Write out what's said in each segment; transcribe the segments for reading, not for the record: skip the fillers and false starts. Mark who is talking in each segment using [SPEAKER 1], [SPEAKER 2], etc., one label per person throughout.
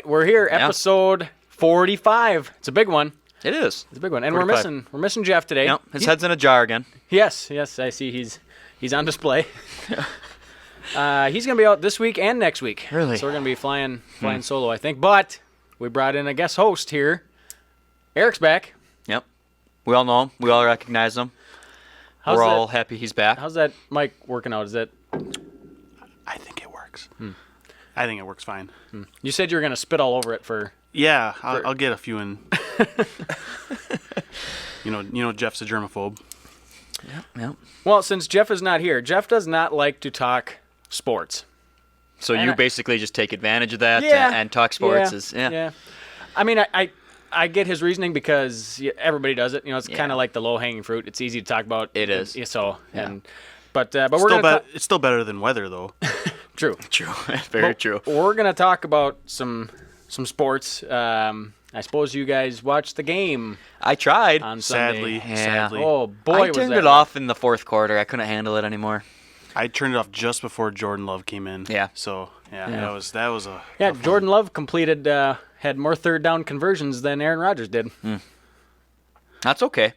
[SPEAKER 1] we're here, episode 45. It's a big one.
[SPEAKER 2] It is.
[SPEAKER 1] It's a big one, and
[SPEAKER 2] 45.
[SPEAKER 1] we're missing Jeff today.
[SPEAKER 2] Yep, his head's in a jar again.
[SPEAKER 1] Yes, I see he's on display. He's gonna be out this week and next week.
[SPEAKER 2] Really?
[SPEAKER 1] So we're gonna be flying solo, I think. But we brought in a guest host here. Eric's back.
[SPEAKER 2] Yep. We all know him. We all recognize him. We're all happy he's back.
[SPEAKER 1] How's that mic working out? Is that?
[SPEAKER 3] I think it works. I think it works fine.
[SPEAKER 1] You said you were gonna spit all over it for.
[SPEAKER 3] Yeah, I'll get a few in. You know, Jeff's a germaphobe.
[SPEAKER 2] Yep.
[SPEAKER 1] Well, since Jeff is not here, Jeff does not like to talk sports.
[SPEAKER 2] So
[SPEAKER 1] And
[SPEAKER 2] you
[SPEAKER 1] I-
[SPEAKER 2] basically just take advantage of that
[SPEAKER 1] Yeah.
[SPEAKER 2] and talk sports.
[SPEAKER 1] Yeah. I mean, I get his reasoning because everybody does it. You know, it's kind of like the low-hanging fruit. It's easy to talk about.
[SPEAKER 2] It is.
[SPEAKER 1] So,
[SPEAKER 2] Yeah.
[SPEAKER 1] but we're gonna
[SPEAKER 3] It's still better than weather, though.
[SPEAKER 1] true.
[SPEAKER 2] Very true.
[SPEAKER 1] We're gonna talk about some sports. I suppose you guys watched the game
[SPEAKER 2] I tried.
[SPEAKER 1] on Sunday.
[SPEAKER 3] Sadly.
[SPEAKER 1] Oh boy,
[SPEAKER 2] I
[SPEAKER 1] was
[SPEAKER 2] turned
[SPEAKER 1] that
[SPEAKER 2] it
[SPEAKER 1] rough.
[SPEAKER 2] off in the fourth quarter. I couldn't handle it anymore.
[SPEAKER 3] I turned it off just before Jordan Love came in.
[SPEAKER 2] Yeah.
[SPEAKER 3] So that was a
[SPEAKER 1] Yeah,
[SPEAKER 3] tough one.
[SPEAKER 1] Jordan Love completed had more third down conversions than Aaron Rodgers did.
[SPEAKER 2] That's okay.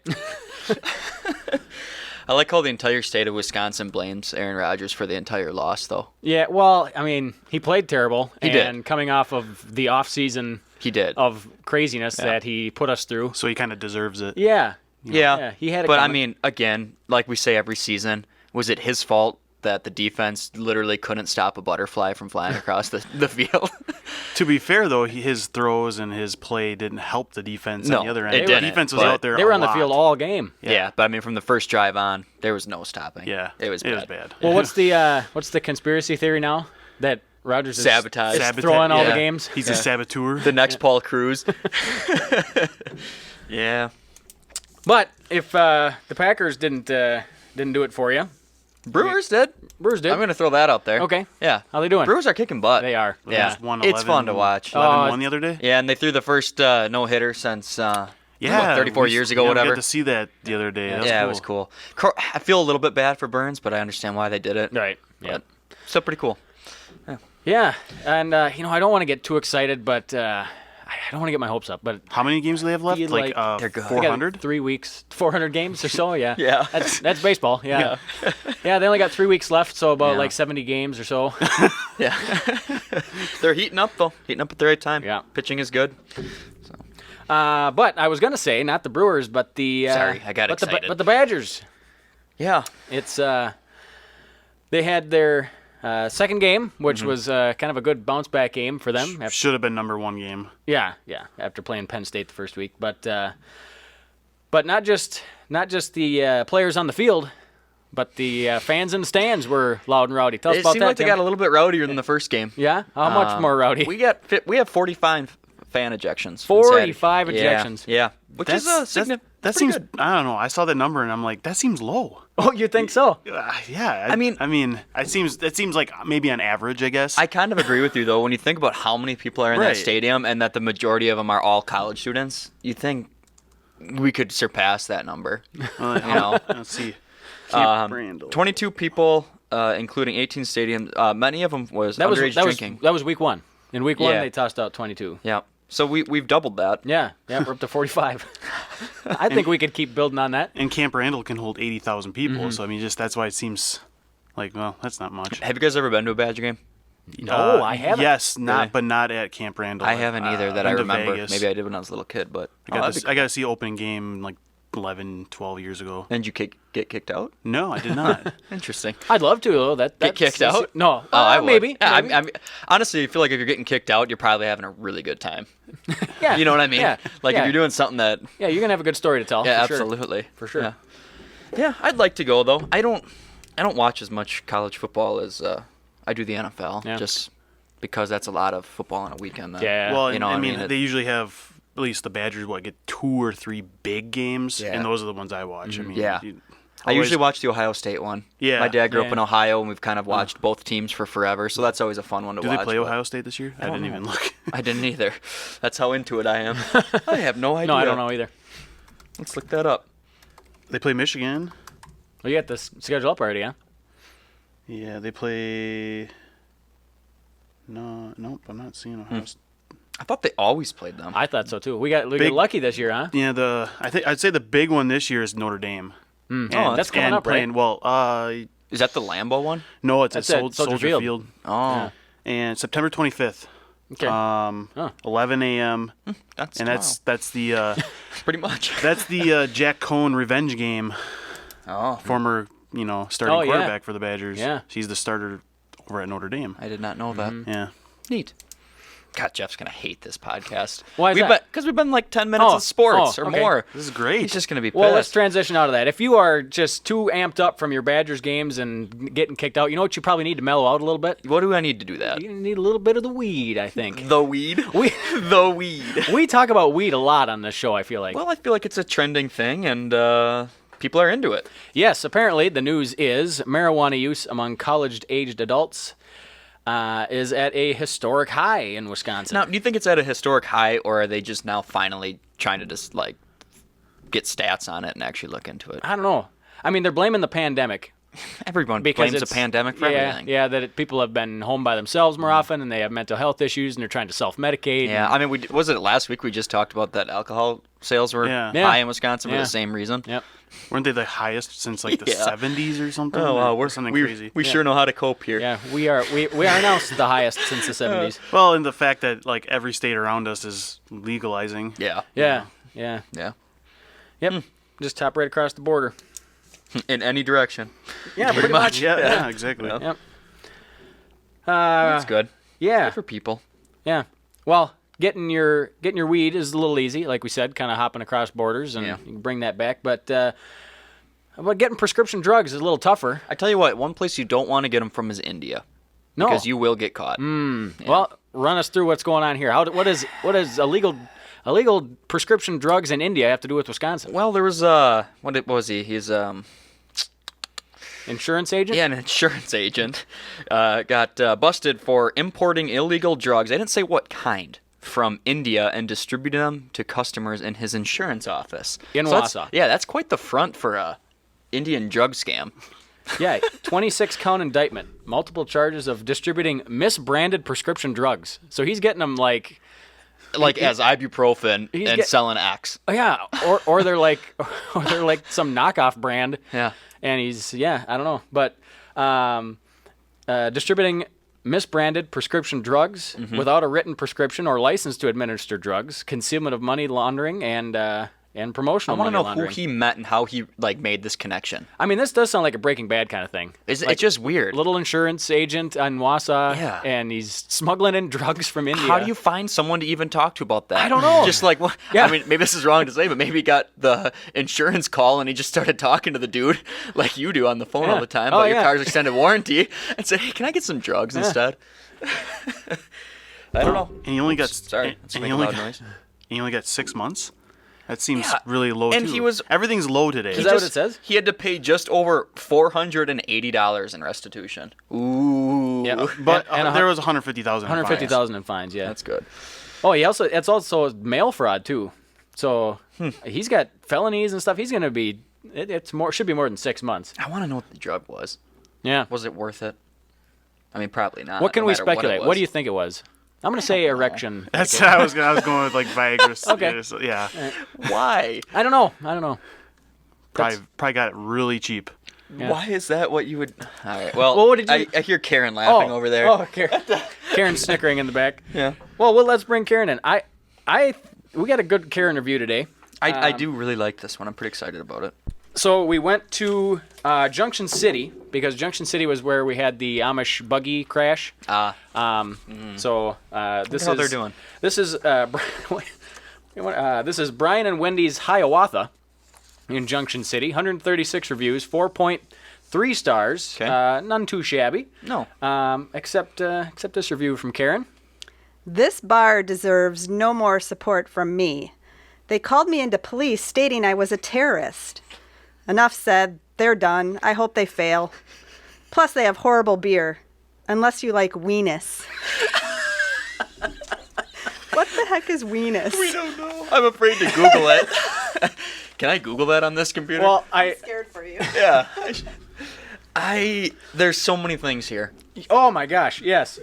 [SPEAKER 2] I like how the entire state of Wisconsin blames Aaron Rodgers for the entire loss, though.
[SPEAKER 1] Yeah, well, I mean, he played terrible.
[SPEAKER 2] He did.
[SPEAKER 1] And coming off of the offseason
[SPEAKER 2] He did.
[SPEAKER 1] of craziness that he put us through.
[SPEAKER 3] So he kind of deserves it.
[SPEAKER 1] Yeah.
[SPEAKER 2] Yeah,
[SPEAKER 1] he had it
[SPEAKER 2] but I
[SPEAKER 1] coming.
[SPEAKER 2] mean, again, like we say every season, was it his fault that the defense literally couldn't stop a butterfly from flying across the field?
[SPEAKER 3] To be fair, though, his throws and his play didn't help the defense
[SPEAKER 2] No,
[SPEAKER 3] on the other end.
[SPEAKER 2] it
[SPEAKER 3] The
[SPEAKER 2] didn't,
[SPEAKER 3] defense was
[SPEAKER 2] but
[SPEAKER 3] out there.
[SPEAKER 1] They were
[SPEAKER 3] a
[SPEAKER 1] on the
[SPEAKER 3] lot.
[SPEAKER 1] field all game.
[SPEAKER 2] Yeah, but I mean, from the first drive on, there was no stopping.
[SPEAKER 3] Yeah,
[SPEAKER 2] it was bad.
[SPEAKER 1] Well, what's the conspiracy theory now that Rodgers is
[SPEAKER 2] Sabotage.
[SPEAKER 1] throwing all the
[SPEAKER 2] Yeah.
[SPEAKER 1] games?
[SPEAKER 3] He's a saboteur.
[SPEAKER 2] The next Paul Cruz. Yeah.
[SPEAKER 1] But if the Packers didn't do it for you,
[SPEAKER 2] Brewers did.
[SPEAKER 1] Brewers did.
[SPEAKER 2] I'm going to throw that out there.
[SPEAKER 1] Okay.
[SPEAKER 2] Yeah.
[SPEAKER 1] How they doing?
[SPEAKER 2] Brewers are kicking butt.
[SPEAKER 1] They are.
[SPEAKER 3] They
[SPEAKER 2] Yeah.
[SPEAKER 3] just won
[SPEAKER 2] It's
[SPEAKER 3] 11
[SPEAKER 2] fun to watch.
[SPEAKER 3] 11-1 the other day.
[SPEAKER 2] Yeah, and they threw the first no-hitter since 34 years ago,
[SPEAKER 3] We
[SPEAKER 2] whatever.
[SPEAKER 3] got to see that the other day. That
[SPEAKER 2] Yeah, it was cool. I feel a little bit bad for Burns, but I understand why they did it.
[SPEAKER 1] Right. Yeah.
[SPEAKER 2] But still pretty cool.
[SPEAKER 1] Yeah. And I don't want to get too excited, but I don't want to get my hopes up. But
[SPEAKER 3] How many games do they have left?
[SPEAKER 1] Feel like
[SPEAKER 2] they're good.
[SPEAKER 1] they got
[SPEAKER 3] 400?
[SPEAKER 1] 3 weeks, 400 games or so. Yeah.
[SPEAKER 2] Yeah.
[SPEAKER 1] That's baseball. Yeah. Yeah. They only got 3 weeks left, so about
[SPEAKER 2] Yeah.
[SPEAKER 1] like 70 games or so.
[SPEAKER 2] Yeah. They're heating up, though. Heating up at the right time.
[SPEAKER 1] Yeah.
[SPEAKER 2] Pitching is good.
[SPEAKER 1] But I was gonna say not the Brewers, but the
[SPEAKER 2] Sorry, I got
[SPEAKER 1] but
[SPEAKER 2] excited.
[SPEAKER 1] but the Badgers.
[SPEAKER 2] Yeah.
[SPEAKER 1] It's they had their second game, which was kind of a good bounce back game for them.
[SPEAKER 3] Should have been number one game.
[SPEAKER 1] Yeah, after playing Penn State the first week, but not just the players on the field, but the fans in the stands were loud and rowdy. Tell us
[SPEAKER 2] It
[SPEAKER 1] about
[SPEAKER 2] seemed
[SPEAKER 1] that.
[SPEAKER 2] like they
[SPEAKER 1] Tim.
[SPEAKER 2] got a little bit rowdier than the first game.
[SPEAKER 1] Yeah, how much more rowdy?
[SPEAKER 2] We have 45 fan ejections.
[SPEAKER 1] 45
[SPEAKER 2] Yeah,
[SPEAKER 1] ejections.
[SPEAKER 2] Yeah. Which is
[SPEAKER 3] that
[SPEAKER 2] pretty
[SPEAKER 3] seems.
[SPEAKER 2] good.
[SPEAKER 3] I don't know. I saw that number and I'm like, that seems low.
[SPEAKER 1] Oh, you think so?
[SPEAKER 3] Yeah.
[SPEAKER 2] I mean,
[SPEAKER 3] it seems like maybe on average, I guess.
[SPEAKER 2] I kind of agree with you, though. When you think about how many people are in that
[SPEAKER 3] Right.
[SPEAKER 2] stadium and that the majority of them are all college students, you think we could surpass that number. You know,
[SPEAKER 3] Let's see. Camp Randall.
[SPEAKER 2] 22 people, including 18 stadiums. Many of them was underage drinking.
[SPEAKER 1] That was week one. In week one,
[SPEAKER 2] Yeah.
[SPEAKER 1] they tossed out 22.
[SPEAKER 2] Yeah. So we've doubled that.
[SPEAKER 1] Yeah, we're up to 45. I think we could keep building on that.
[SPEAKER 3] And Camp Randall can hold 80,000 people.
[SPEAKER 2] Mm-hmm.
[SPEAKER 3] So I mean, that's why it seems like, well, that's not much.
[SPEAKER 2] Have you guys ever been to a Badger game?
[SPEAKER 1] No, I haven't.
[SPEAKER 3] Yes,
[SPEAKER 2] Really?
[SPEAKER 3] but not at Camp Randall.
[SPEAKER 2] I haven't either that I
[SPEAKER 3] Been to
[SPEAKER 2] remember.
[SPEAKER 3] Vegas.
[SPEAKER 2] Maybe I did when I was a little kid, but
[SPEAKER 3] I got to see opening game like 11, 12 years ago.
[SPEAKER 2] And you get kicked out?
[SPEAKER 3] No, I did not.
[SPEAKER 2] Interesting.
[SPEAKER 1] I'd love to, though.
[SPEAKER 2] Get kicked out?
[SPEAKER 1] No.
[SPEAKER 2] Oh, I would.
[SPEAKER 1] Maybe.
[SPEAKER 2] Yeah,
[SPEAKER 1] maybe.
[SPEAKER 2] I mean, honestly, I feel like if you're getting kicked out, you're probably having a really good time.
[SPEAKER 1] yeah.
[SPEAKER 2] You know what I mean?
[SPEAKER 1] Yeah.
[SPEAKER 2] Like
[SPEAKER 1] yeah.
[SPEAKER 2] if you're doing something that.
[SPEAKER 1] Yeah, you're gonna have a good story to tell.
[SPEAKER 2] Yeah,
[SPEAKER 1] for sure.
[SPEAKER 2] absolutely.
[SPEAKER 1] For sure.
[SPEAKER 2] Yeah. Yeah, I'd like to go though. I don't watch as much college football as I do the NFL.
[SPEAKER 1] Yeah.
[SPEAKER 2] Just because that's a lot of football on a weekend. Then.
[SPEAKER 1] Yeah.
[SPEAKER 3] Well,
[SPEAKER 2] You know,
[SPEAKER 3] I
[SPEAKER 2] I
[SPEAKER 3] mean,
[SPEAKER 2] mean,
[SPEAKER 3] they usually have, at least the Badgers, get 2 or 3 big games,
[SPEAKER 2] Yeah.
[SPEAKER 3] and those are the ones I watch. I mean,
[SPEAKER 2] Yeah.
[SPEAKER 3] you
[SPEAKER 2] I
[SPEAKER 3] always-
[SPEAKER 2] usually watch the Ohio State one.
[SPEAKER 3] Yeah.
[SPEAKER 2] My dad grew up
[SPEAKER 1] Yeah.
[SPEAKER 2] in Ohio, and we've kind of watched both teams for forever, so that's always a fun one to
[SPEAKER 3] Do
[SPEAKER 2] watch.
[SPEAKER 3] they play
[SPEAKER 2] but
[SPEAKER 3] Ohio State this year? I didn't even look.
[SPEAKER 2] I didn't either. That's how into it I am. I have no idea.
[SPEAKER 1] No, I don't know either.
[SPEAKER 2] Let's look that up.
[SPEAKER 3] They play Michigan.
[SPEAKER 1] Well, you got this schedule up already, huh?
[SPEAKER 3] Yeah, they play. No, nope. I'm not seeing Ohio.
[SPEAKER 2] I thought they always played them.
[SPEAKER 1] I thought so too. We got
[SPEAKER 3] Big-
[SPEAKER 1] lucky this year, huh?
[SPEAKER 3] Yeah, I'd say the big one this year is Notre Dame.
[SPEAKER 1] Oh, that's coming up, right?
[SPEAKER 3] Well,
[SPEAKER 2] Is that the Lambeau one?
[SPEAKER 3] no, it's
[SPEAKER 1] That's
[SPEAKER 3] at
[SPEAKER 1] at
[SPEAKER 3] Soldier
[SPEAKER 1] Soldier
[SPEAKER 3] Field.
[SPEAKER 2] Oh,
[SPEAKER 1] Yeah.
[SPEAKER 3] And September 25th.
[SPEAKER 1] Okay.
[SPEAKER 3] 11 a.m.
[SPEAKER 2] that's
[SPEAKER 3] And
[SPEAKER 2] tomorrow.
[SPEAKER 3] that's the
[SPEAKER 2] pretty much.
[SPEAKER 3] that's the Jack Cohn revenge game.
[SPEAKER 2] Oh,
[SPEAKER 3] Former, starting
[SPEAKER 1] Oh, yeah.
[SPEAKER 3] quarterback for the Badgers.
[SPEAKER 1] Yeah.
[SPEAKER 3] He's the starter over at Notre Dame.
[SPEAKER 2] I did not know that.
[SPEAKER 3] Yeah.
[SPEAKER 2] Neat. God, Jeff's gonna hate this podcast.
[SPEAKER 1] Why is that?
[SPEAKER 2] Because we've been like 10 minutes
[SPEAKER 1] Oh,
[SPEAKER 2] of sports or
[SPEAKER 1] okay.
[SPEAKER 2] more.
[SPEAKER 3] This is great.
[SPEAKER 2] He's just gonna be pissed.
[SPEAKER 1] Well, let's transition out of that. If you are just too amped up from your Badgers games and getting kicked out, you know what you probably need to mellow out a little bit?
[SPEAKER 2] What do I need to do that?
[SPEAKER 1] You need a little bit of the weed, I think.
[SPEAKER 2] The weed. The weed.
[SPEAKER 1] We talk about weed a lot on this show, I feel like.
[SPEAKER 2] Well, I feel like it's a trending thing, and people are into it.
[SPEAKER 1] Yes, apparently the news is marijuana use among college-aged adults is at a historic high in Wisconsin.
[SPEAKER 2] Now, do you think it's at a historic high, or are they just now finally trying to just like get stats on it and actually look into it?
[SPEAKER 1] I don't know. I mean, they're blaming the pandemic.
[SPEAKER 2] Everyone
[SPEAKER 1] Because
[SPEAKER 2] blames a
[SPEAKER 1] it's-
[SPEAKER 2] pandemic for everything.
[SPEAKER 1] Yeah, that people have been home by themselves more often, and they have mental health issues, and they're trying to self-medicate.
[SPEAKER 2] Yeah, I mean, was it last week we just talked about that alcohol sales were
[SPEAKER 3] Yeah.
[SPEAKER 1] Yeah.
[SPEAKER 2] high in Wisconsin for
[SPEAKER 1] Yeah.
[SPEAKER 2] the same reason?
[SPEAKER 1] Yep.
[SPEAKER 3] Weren't they the highest since like the
[SPEAKER 2] Yeah.
[SPEAKER 3] 70s or something?
[SPEAKER 2] Oh, wow,
[SPEAKER 3] Or
[SPEAKER 2] we're
[SPEAKER 3] something
[SPEAKER 2] we,
[SPEAKER 3] crazy.
[SPEAKER 2] We sure know how to cope here.
[SPEAKER 1] Yeah, we are now the highest since the 70s.
[SPEAKER 3] Well, and the fact that like every state around us is legalizing.
[SPEAKER 2] Yeah.
[SPEAKER 1] Yeah. Yep. Just top right across the border.
[SPEAKER 2] In any direction.
[SPEAKER 1] Yeah, pretty much.
[SPEAKER 3] Yeah, exactly.
[SPEAKER 2] Yeah.
[SPEAKER 1] Yep.
[SPEAKER 2] That's good.
[SPEAKER 1] Yeah.
[SPEAKER 2] Good for people.
[SPEAKER 1] Yeah. Well, getting your weed is a little easy, like we said, kind of hopping across borders, and
[SPEAKER 2] Yeah.
[SPEAKER 1] you can bring that back. But getting prescription drugs is a little tougher.
[SPEAKER 2] I tell you what, one place you don't want to get them from is India.
[SPEAKER 1] No.
[SPEAKER 2] Because you will get caught.
[SPEAKER 1] Well, run us through what's going on here. What is illegal prescription drugs in India have to do with Wisconsin?
[SPEAKER 2] Well, there was what was he? He's
[SPEAKER 1] Insurance agent?
[SPEAKER 2] an insurance agent. Got busted for importing illegal drugs. I didn't say what kind. From India and distributing them to customers in his insurance office.
[SPEAKER 1] In
[SPEAKER 2] that's-
[SPEAKER 1] Wausau.
[SPEAKER 2] Yeah, that's quite the front for a Indian drug scam.
[SPEAKER 1] Yeah, 26-count indictment. Multiple charges of distributing misbranded prescription drugs. So he's getting them like
[SPEAKER 2] As ibuprofen
[SPEAKER 1] He's
[SPEAKER 2] and
[SPEAKER 1] get-
[SPEAKER 2] selling Axe.
[SPEAKER 1] oh, yeah, or they're like some knockoff brand.
[SPEAKER 2] Yeah.
[SPEAKER 1] And he's I don't know, but distributing misbranded prescription drugs
[SPEAKER 2] Mm-hmm.
[SPEAKER 1] without a written prescription or license to administer drugs, concealment of money laundering, and promotional
[SPEAKER 2] I want to
[SPEAKER 1] money
[SPEAKER 2] know
[SPEAKER 1] laundering.
[SPEAKER 2] who he met and how he made this connection.
[SPEAKER 1] I mean, this does sound like a Breaking Bad kind of thing.
[SPEAKER 2] It's
[SPEAKER 1] Like,
[SPEAKER 2] just weird.
[SPEAKER 1] little insurance agent in Wausau,
[SPEAKER 2] Yeah.
[SPEAKER 1] and he's smuggling in drugs from India.
[SPEAKER 2] How do you find someone to even talk to about that?
[SPEAKER 1] I don't know.
[SPEAKER 2] Just like, well,
[SPEAKER 1] Yeah.
[SPEAKER 2] I mean, maybe this is wrong to say, but maybe he got the insurance call and he just started talking to the dude like you do on the phone
[SPEAKER 1] Yeah.
[SPEAKER 2] all the time
[SPEAKER 1] Oh,
[SPEAKER 2] about your
[SPEAKER 1] yeah.
[SPEAKER 2] car's extended warranty and said, hey, can I get some drugs instead? I don't know.
[SPEAKER 3] And he only got
[SPEAKER 2] Sorry, let's
[SPEAKER 3] and
[SPEAKER 2] make
[SPEAKER 3] he
[SPEAKER 2] a
[SPEAKER 3] only
[SPEAKER 2] loud
[SPEAKER 3] got,
[SPEAKER 2] noise.
[SPEAKER 3] he only got 6 months. That seems
[SPEAKER 2] Yeah.
[SPEAKER 3] really low
[SPEAKER 2] And
[SPEAKER 3] too.
[SPEAKER 2] he was-
[SPEAKER 3] Everything's low today.
[SPEAKER 1] Is that what it says?
[SPEAKER 2] He had to pay just over $480 in restitution. Ooh.
[SPEAKER 1] Yeah.
[SPEAKER 3] But
[SPEAKER 1] and
[SPEAKER 3] there was 150,000.
[SPEAKER 1] 150,000 in fines. Yeah.
[SPEAKER 2] That's good.
[SPEAKER 1] Oh, it's also mail fraud too. So he's got felonies and stuff. He's gonna be. Should be more than 6 months.
[SPEAKER 2] I want to know what the drug was.
[SPEAKER 1] Yeah.
[SPEAKER 2] Was it worth it? I mean, probably not.
[SPEAKER 1] What can
[SPEAKER 2] no
[SPEAKER 1] we
[SPEAKER 2] matter what it
[SPEAKER 1] speculate?
[SPEAKER 2] was.
[SPEAKER 1] What do you think it was? I'm gonna say erection.
[SPEAKER 3] That's I was going with like Viagra.
[SPEAKER 1] Okay.
[SPEAKER 3] Yeah.
[SPEAKER 2] Why?
[SPEAKER 1] I don't know.
[SPEAKER 3] Probably got it really cheap.
[SPEAKER 1] Yeah.
[SPEAKER 2] Why is that what you would? All right. Well,
[SPEAKER 1] Well, what did you-
[SPEAKER 2] I hear Karen laughing over there.
[SPEAKER 1] Oh, Karen snickering in the back.
[SPEAKER 2] Yeah.
[SPEAKER 1] Well, let's bring Karen in. We got a good Karen review today.
[SPEAKER 2] I do really like this one. I'm pretty excited about it.
[SPEAKER 1] So we went to Junction City because Junction City was where we had the Amish buggy crash. So this
[SPEAKER 2] how
[SPEAKER 1] is
[SPEAKER 2] they're doing.
[SPEAKER 1] This is this is Brian and Wendy's Hiawatha in Junction City. 136 reviews, 4.3 stars.
[SPEAKER 2] Okay.
[SPEAKER 1] None too shabby.
[SPEAKER 2] No.
[SPEAKER 1] Except this review from Karen.
[SPEAKER 4] This bar deserves no more support from me. They called me into police stating I was a terrorist. Enough said. They're done. I hope they fail. Plus, they have horrible beer. Unless you like Weenis. What the heck is Weenis?
[SPEAKER 2] We don't know. I'm afraid to Google it. Can I Google that on this computer?
[SPEAKER 1] Well,
[SPEAKER 4] I'm scared for you.
[SPEAKER 2] yeah. There's so many things here.
[SPEAKER 1] oh my gosh, yes.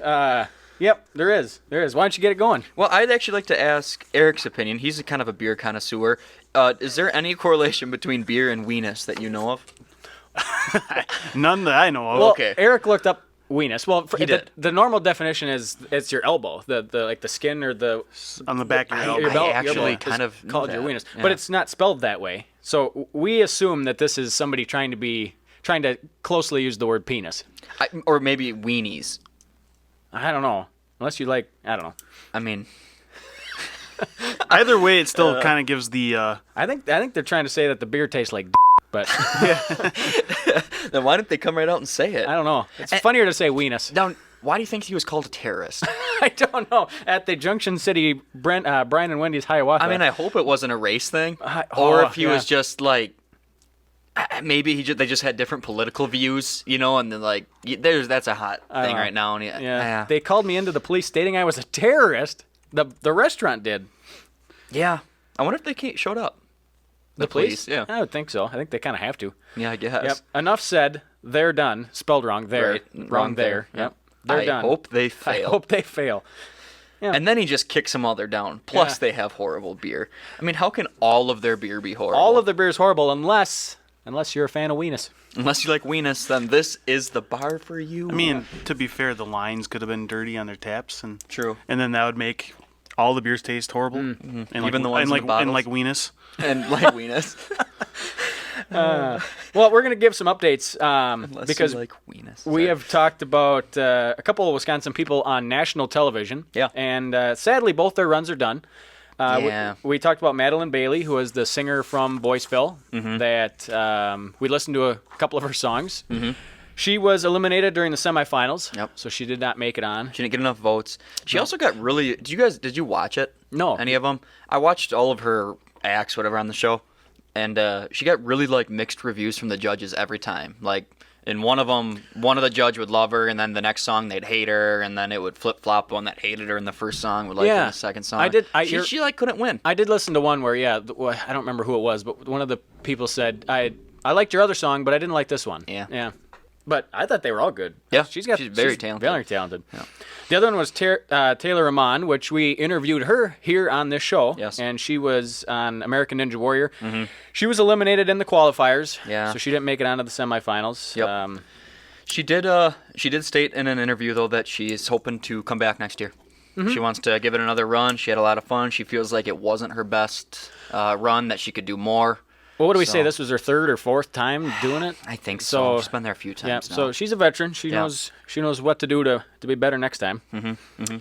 [SPEAKER 1] Yep, there is. There is. Why don't you get it going?
[SPEAKER 2] Well, I'd actually like to ask Eric's opinion. He's a kind of a beer connoisseur. Is there any correlation between beer and Weenis that you know of?
[SPEAKER 3] None that I know of.
[SPEAKER 1] Well,
[SPEAKER 2] Okay.
[SPEAKER 1] Eric looked up Weenus. Well,
[SPEAKER 2] He did.
[SPEAKER 1] the normal definition is it's your elbow, the like the skin or the
[SPEAKER 3] On the back of your
[SPEAKER 1] your
[SPEAKER 3] elbow.
[SPEAKER 1] belt.
[SPEAKER 2] actually
[SPEAKER 1] your elbow
[SPEAKER 2] kind
[SPEAKER 1] is
[SPEAKER 2] of knew
[SPEAKER 1] called your
[SPEAKER 2] that.
[SPEAKER 1] Weenus,
[SPEAKER 2] Yeah.
[SPEAKER 1] but it's not spelled that way. So we assume that this is somebody trying to closely use the word penis.
[SPEAKER 2] Or maybe weenies.
[SPEAKER 1] I don't know. Unless you like, I don't know.
[SPEAKER 2] I mean,
[SPEAKER 3] Either way, it still kind of gives the.
[SPEAKER 1] I think they're trying to say that the beer tastes like, but
[SPEAKER 2] then why didn't they come right out and say it?
[SPEAKER 1] I don't know. It's funnier to say Weenus.
[SPEAKER 2] Now, why do you think he was called a terrorist?
[SPEAKER 1] I don't know. At the Junction City Brian and Wendy's Hiawatha.
[SPEAKER 2] I mean, I hope it wasn't a race thing,
[SPEAKER 1] oh,
[SPEAKER 2] or if he
[SPEAKER 1] yeah.
[SPEAKER 2] was just like, maybe they just had different political views, you know, and then like, that's a hot thing
[SPEAKER 1] know.
[SPEAKER 2] right now. And
[SPEAKER 1] yeah. They called me into the police stating I was a terrorist. The restaurant did.
[SPEAKER 2] yeah. I wonder if they showed up. The police, yeah.
[SPEAKER 1] I would think so. I think they kind of have to.
[SPEAKER 2] Yeah, I guess.
[SPEAKER 1] Yep. Enough said. They're done. Spelled wrong. There.
[SPEAKER 2] Right.
[SPEAKER 1] Wrong there. Yep. They're
[SPEAKER 2] I
[SPEAKER 1] done.
[SPEAKER 2] hope they
[SPEAKER 1] I
[SPEAKER 2] fail.
[SPEAKER 1] hope they fail. Yeah.
[SPEAKER 2] And then he just kicks them all they're down. Plus,
[SPEAKER 1] Yeah.
[SPEAKER 2] they have horrible beer. I mean, how can all of their beer be horrible?
[SPEAKER 1] All of the beer is horrible unless you're a fan of Weenus.
[SPEAKER 2] Unless you like Weenus, then this is the bar for you.
[SPEAKER 3] I mean, to be fair, the lines could have been dirty on their taps, and
[SPEAKER 2] True.
[SPEAKER 3] and then that would make all the beers taste horrible. And
[SPEAKER 2] Even the ones
[SPEAKER 3] and
[SPEAKER 2] in
[SPEAKER 3] like
[SPEAKER 2] the bottles?
[SPEAKER 3] and like Weenus.
[SPEAKER 2] And like Weenus.
[SPEAKER 1] Well, we're going to give some updates
[SPEAKER 2] Unless
[SPEAKER 1] because
[SPEAKER 2] you like Weenus.
[SPEAKER 1] we
[SPEAKER 2] Sorry.
[SPEAKER 1] have talked about a couple of Wisconsin people on national television.
[SPEAKER 2] Yeah.
[SPEAKER 1] And sadly, both their runs are done.
[SPEAKER 2] Yeah.
[SPEAKER 1] We talked about Madeline Bailey, who was the singer from Boyceville, that we listened to a couple of her songs. Mm-hmm. She was eliminated during the semifinals,
[SPEAKER 2] Yep.
[SPEAKER 1] so she did not make it on.
[SPEAKER 2] She didn't get enough votes. She also got really. Did you watch it?
[SPEAKER 1] No.
[SPEAKER 2] Any of them? I watched all of her acts, whatever, on the show, and she got really like mixed reviews from the judges every time. Like in one of them, one of the judge would love her, and then the next song they'd hate her, and then it would flip flop. One that hated her in the first song would like her in the second song. She like couldn't win.
[SPEAKER 1] I did listen to one where, I don't remember who it was, but one of the people said, I liked your other song, but I didn't like this one.
[SPEAKER 2] Yeah.
[SPEAKER 1] But I thought they were all good.
[SPEAKER 2] Yeah,
[SPEAKER 1] she's
[SPEAKER 2] very talented.
[SPEAKER 1] Very talented.
[SPEAKER 2] Yeah.
[SPEAKER 1] The other one was Taylor Rahman, which we interviewed her here on this show.
[SPEAKER 2] Yes.
[SPEAKER 1] And she was on American Ninja Warrior. Mm-hmm. She was eliminated in the qualifiers.
[SPEAKER 2] Yeah.
[SPEAKER 1] So she didn't make it onto the semifinals.
[SPEAKER 2] Yep. She did state in an interview though that she's hoping to come back next year. Mm-hmm. She wants to give it another run. She had a lot of fun. She feels like it wasn't her best run, that she could do more.
[SPEAKER 1] Well, what do we say?
[SPEAKER 2] So-
[SPEAKER 1] This was her third or fourth time doing it?
[SPEAKER 2] I think so.
[SPEAKER 1] So-
[SPEAKER 2] She's been there a few
[SPEAKER 1] Yeah.
[SPEAKER 2] times now.
[SPEAKER 1] So she's a veteran. She
[SPEAKER 2] Yeah.
[SPEAKER 1] knows what to do to be better next time. Mm-hmm.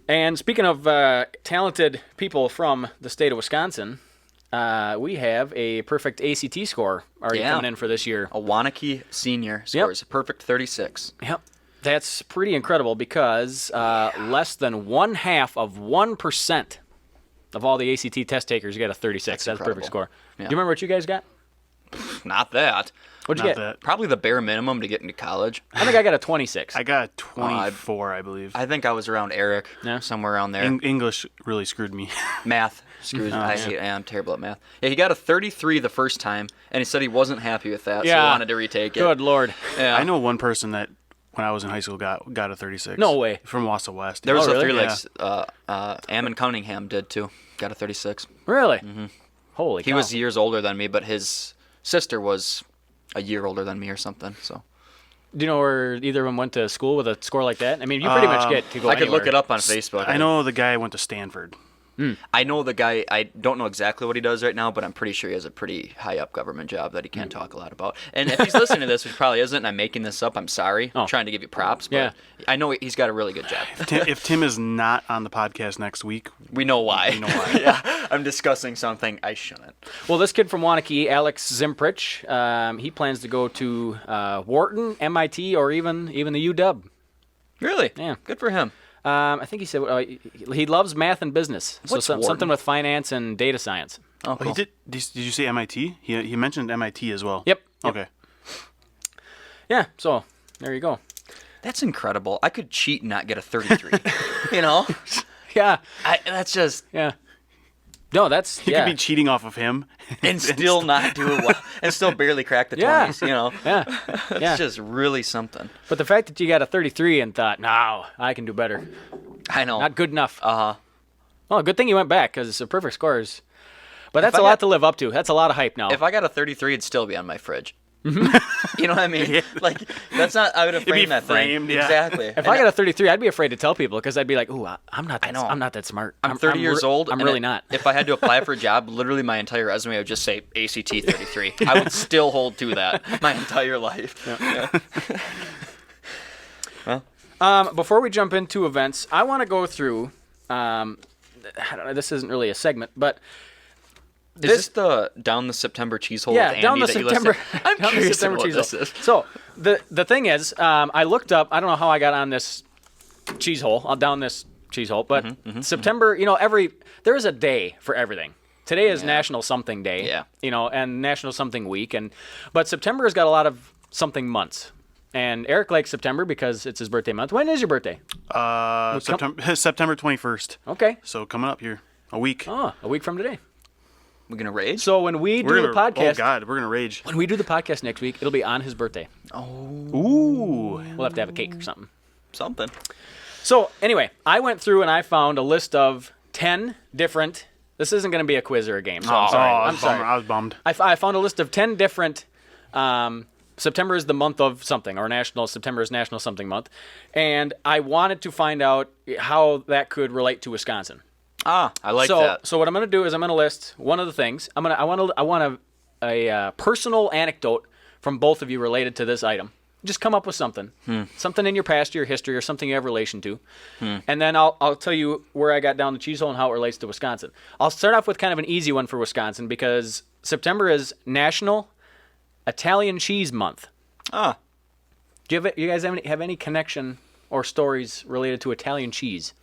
[SPEAKER 1] And speaking of talented people from the state of Wisconsin, we have a perfect ACT score already coming in for this year.
[SPEAKER 2] A Wanakee senior scores a perfect 36.
[SPEAKER 1] Yep. That's pretty incredible because less than 0.5% of all the ACT test takers get a 36. That's a perfect
[SPEAKER 2] incredible.
[SPEAKER 1] score.
[SPEAKER 2] Yeah.
[SPEAKER 1] Do you remember what you guys got?
[SPEAKER 2] Not that.
[SPEAKER 1] What'd you
[SPEAKER 3] Not
[SPEAKER 1] get?
[SPEAKER 3] that.
[SPEAKER 2] Probably the bare minimum to get into college.
[SPEAKER 1] I think I got a 26.
[SPEAKER 3] I got 24, I believe.
[SPEAKER 2] I think I was around Eric.
[SPEAKER 1] Yeah.
[SPEAKER 2] Somewhere around there.
[SPEAKER 3] English really screwed me.
[SPEAKER 2] Math. Excuse me. I'm terrible at math. Yeah, he got a 33 the first time, and he said he wasn't happy with that, so he wanted to retake it.
[SPEAKER 1] Good Lord.
[SPEAKER 2] Yeah.
[SPEAKER 3] I know one person that when I was in high school got a 36.
[SPEAKER 1] No way.
[SPEAKER 3] From Wausau West.
[SPEAKER 2] There was
[SPEAKER 1] Oh,
[SPEAKER 2] a
[SPEAKER 1] really?
[SPEAKER 2] three legs. Ammon Cunningham did too. Got a 36.
[SPEAKER 1] Really? Holy cow.
[SPEAKER 2] He was years older than me, but his sister was a year older than me or something. So
[SPEAKER 1] Do you know where either of them went to school with a score like that? I mean, you pretty much get to go
[SPEAKER 2] I could look
[SPEAKER 1] anywhere.
[SPEAKER 2] it up on Facebook.
[SPEAKER 3] I know the guy went to Stanford.
[SPEAKER 2] I know the guy. I don't know exactly what he does right now, but I'm pretty sure he has a pretty high up government job that he can't talk a lot about. And if he's listening to this, which probably isn't, and I'm making this up, I'm sorry. I'm trying to give you props, but
[SPEAKER 1] Yeah.
[SPEAKER 2] I know he's got a really good job.
[SPEAKER 3] If Tim is not on the podcast next week,
[SPEAKER 2] We know why.
[SPEAKER 3] we know why.
[SPEAKER 2] Yeah, I'm discussing something I shouldn't.
[SPEAKER 1] Well, this kid from Wanakee, Alex Zimprich, he plans to go to Wharton, MIT, or even the UW.
[SPEAKER 2] Really?
[SPEAKER 1] Yeah.
[SPEAKER 2] Good for him.
[SPEAKER 1] I think he said he loves math and business. So
[SPEAKER 2] What's Wharton?
[SPEAKER 1] something with finance and data science.
[SPEAKER 2] Oh,
[SPEAKER 3] Oh,
[SPEAKER 2] cool.
[SPEAKER 3] did you say MIT? He mentioned MIT as well.
[SPEAKER 1] Yep.
[SPEAKER 3] Okay.
[SPEAKER 1] Yeah, so there you go.
[SPEAKER 2] That's incredible. I could cheat and not get a 33. You know?
[SPEAKER 1] Yeah,
[SPEAKER 2] That's just.
[SPEAKER 1] yeah. No, that's
[SPEAKER 3] You could be cheating off of him.
[SPEAKER 2] and still not do it well, and still barely crack the
[SPEAKER 1] Yeah.
[SPEAKER 2] 20s. You know,
[SPEAKER 1] Yeah.
[SPEAKER 2] it's just really something.
[SPEAKER 1] But the fact that you got a 33 and thought, no, I can do better.
[SPEAKER 2] I know.
[SPEAKER 1] Not good enough.
[SPEAKER 2] Uh-huh.
[SPEAKER 1] Well, good thing you went back because a perfect score is. But that's
[SPEAKER 2] I
[SPEAKER 1] a lot
[SPEAKER 2] got-
[SPEAKER 1] to live up to. That's a lot of hype now.
[SPEAKER 2] If I got a 33, it'd still be on my fridge. You know what I mean? Like, that's not. I would have
[SPEAKER 3] be
[SPEAKER 2] framed that
[SPEAKER 3] framed,
[SPEAKER 2] thing.
[SPEAKER 3] yeah.
[SPEAKER 2] Exactly.
[SPEAKER 1] If I got a 33, I'd be afraid to tell people because I'd be like, "Ooh, I'm not that.
[SPEAKER 2] know.
[SPEAKER 1] I'm not that smart.
[SPEAKER 2] I'm 30 years old.
[SPEAKER 1] I'm
[SPEAKER 2] and
[SPEAKER 1] really not."
[SPEAKER 2] If I had to apply for a job, literally my entire resume would just say ACT 33. I would still hold to that my entire life. Yeah.
[SPEAKER 1] Before we jump into events, I want to go through. I don't know. This isn't really a segment, but
[SPEAKER 2] Is this the down the September Cheezehole with Andy
[SPEAKER 1] down the
[SPEAKER 2] that you
[SPEAKER 1] September.
[SPEAKER 2] listed? I'm
[SPEAKER 1] down the
[SPEAKER 2] curious
[SPEAKER 1] September
[SPEAKER 2] what
[SPEAKER 1] cheese
[SPEAKER 2] this is.
[SPEAKER 1] So the thing is, I looked up. I don't know how I got on this cheese hole, down this cheese hole, but September. You know, there is a day for everything. Today is National Something Day.
[SPEAKER 2] Yeah.
[SPEAKER 1] You know, and National Something Week, but September has got a lot of something months. And Eric likes September because it's his birthday month. When is your birthday?
[SPEAKER 3] September 21st.
[SPEAKER 1] Okay.
[SPEAKER 3] So coming up here, a week.
[SPEAKER 1] Oh, a week from today.
[SPEAKER 2] We're gonna rage.
[SPEAKER 1] So when we do the
[SPEAKER 3] Oh
[SPEAKER 1] podcast,
[SPEAKER 3] God, we're gonna rage.
[SPEAKER 1] when we do the podcast next week, it'll be on his birthday.
[SPEAKER 3] Ooh.
[SPEAKER 1] We'll have to have a cake or something.
[SPEAKER 2] Something.
[SPEAKER 1] So anyway, I went through and I found a list of 10 different. This isn't going to be a quiz or a game, so I'm sorry. I'm sorry.
[SPEAKER 3] I was bummed.
[SPEAKER 1] I found a list of 10 different. September is the month of something, or September is National Something Month, and I wanted to find out how that could relate to Wisconsin.
[SPEAKER 2] I like that.
[SPEAKER 1] So what I'm going to do is I'm going to list one of the things. I want a personal anecdote from both of you related to this item. Just come up with something, something in your past, your history, or something you have relation to, and then I'll tell you where I got down the cheese hole and how it relates to Wisconsin. I'll start off with kind of an easy one for Wisconsin because September is National Italian Cheese Month.
[SPEAKER 2] Ah,
[SPEAKER 1] Do you guys have any connection or stories related to Italian cheese?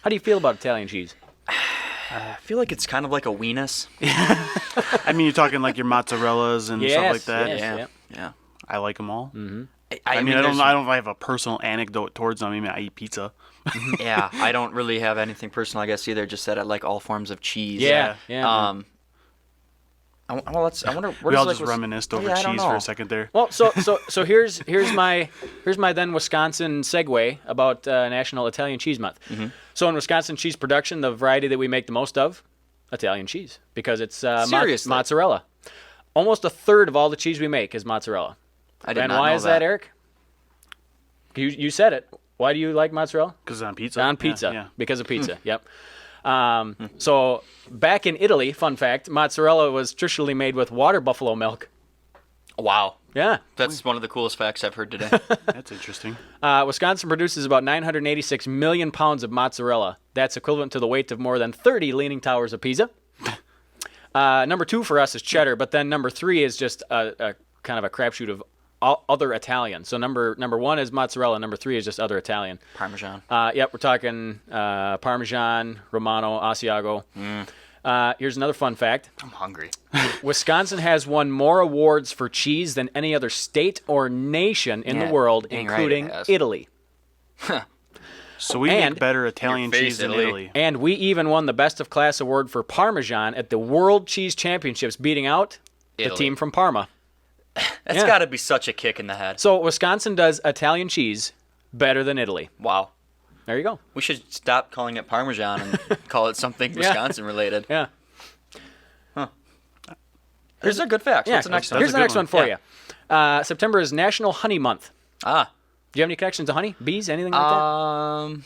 [SPEAKER 1] How do you feel about Italian cheese?
[SPEAKER 2] I feel like it's kind of like a Weenis.
[SPEAKER 3] I mean, you're talking like your mozzarellas and stuff like that.
[SPEAKER 1] Yes,
[SPEAKER 2] Yeah.
[SPEAKER 1] yep.
[SPEAKER 2] Yeah.
[SPEAKER 3] I like them all.
[SPEAKER 2] I
[SPEAKER 3] I don't
[SPEAKER 2] there's-
[SPEAKER 3] have a personal anecdote towards them. I mean, I eat pizza.
[SPEAKER 2] Yeah, I don't really have anything personal, I guess, either. Just that I like all forms of cheese.
[SPEAKER 1] Yeah.
[SPEAKER 2] I wonder. Where
[SPEAKER 3] We all
[SPEAKER 2] does,
[SPEAKER 3] just reminisced over
[SPEAKER 2] I don't
[SPEAKER 3] cheese for
[SPEAKER 2] know.
[SPEAKER 3] a second there.
[SPEAKER 1] Well, so here's my then Wisconsin segue about National Italian Cheese Month. So in Wisconsin cheese production, the variety that we make the most of, Italian cheese, because it's
[SPEAKER 2] Seriously?
[SPEAKER 1] mozzarella. Almost a third of all the cheese we make is mozzarella.
[SPEAKER 2] I did
[SPEAKER 1] And
[SPEAKER 2] not
[SPEAKER 1] why
[SPEAKER 2] know
[SPEAKER 1] is that, Eric? You said it. Why do you like mozzarella?
[SPEAKER 3] Because it's on pizza.
[SPEAKER 1] On pizza,
[SPEAKER 3] Yeah.
[SPEAKER 1] because of pizza. Yep. So back in Italy, fun fact, mozzarella was traditionally made with water buffalo milk.
[SPEAKER 2] Wow,
[SPEAKER 1] Yeah.
[SPEAKER 2] that's one of the coolest facts I've heard today.
[SPEAKER 3] That's interesting.
[SPEAKER 1] Wisconsin produces about 986 million pounds of mozzarella. That's equivalent to the weight of more than 30 Leaning Towers of Pisa. Number 2 for us is cheddar, but then number 3 is just a kind of a crapshoot of other Italian. So number 1 is mozzarella. Number 3 is just other Italian.
[SPEAKER 2] Parmesan.
[SPEAKER 1] Yep, we're talking Parmesan, Romano, Asiago. Here's another fun fact.
[SPEAKER 2] I'm hungry.
[SPEAKER 1] Wisconsin has won more awards for cheese than any other state or nation in the
[SPEAKER 2] Yeah,
[SPEAKER 1] world,
[SPEAKER 2] dang right it
[SPEAKER 1] including
[SPEAKER 2] has.
[SPEAKER 1] Italy.
[SPEAKER 3] So we
[SPEAKER 1] And-
[SPEAKER 3] make better Italian
[SPEAKER 2] Your face,
[SPEAKER 3] cheese than
[SPEAKER 2] Italy.
[SPEAKER 3] Italy.
[SPEAKER 1] And we even won the Best of Class award for Parmesan at the World Cheese Championships, beating out the
[SPEAKER 2] Italy.
[SPEAKER 1] team from Parma.
[SPEAKER 2] That's
[SPEAKER 1] Yeah.
[SPEAKER 2] got to be such a kick in the head.
[SPEAKER 1] So Wisconsin does Italian cheese better than Italy.
[SPEAKER 2] Wow.
[SPEAKER 1] There you go.
[SPEAKER 2] We should stop calling it Parmesan and call it something Wisconsin related.
[SPEAKER 1] Yeah.
[SPEAKER 2] Here's a good fact.
[SPEAKER 1] Yeah.
[SPEAKER 2] What's the next one?
[SPEAKER 1] Here's the
[SPEAKER 3] a good
[SPEAKER 1] next one
[SPEAKER 3] one.
[SPEAKER 1] for
[SPEAKER 2] Yeah.
[SPEAKER 1] you. September is National Honey Month.
[SPEAKER 2] Ah.
[SPEAKER 1] Do you have any connections to honey? Bees? Anything like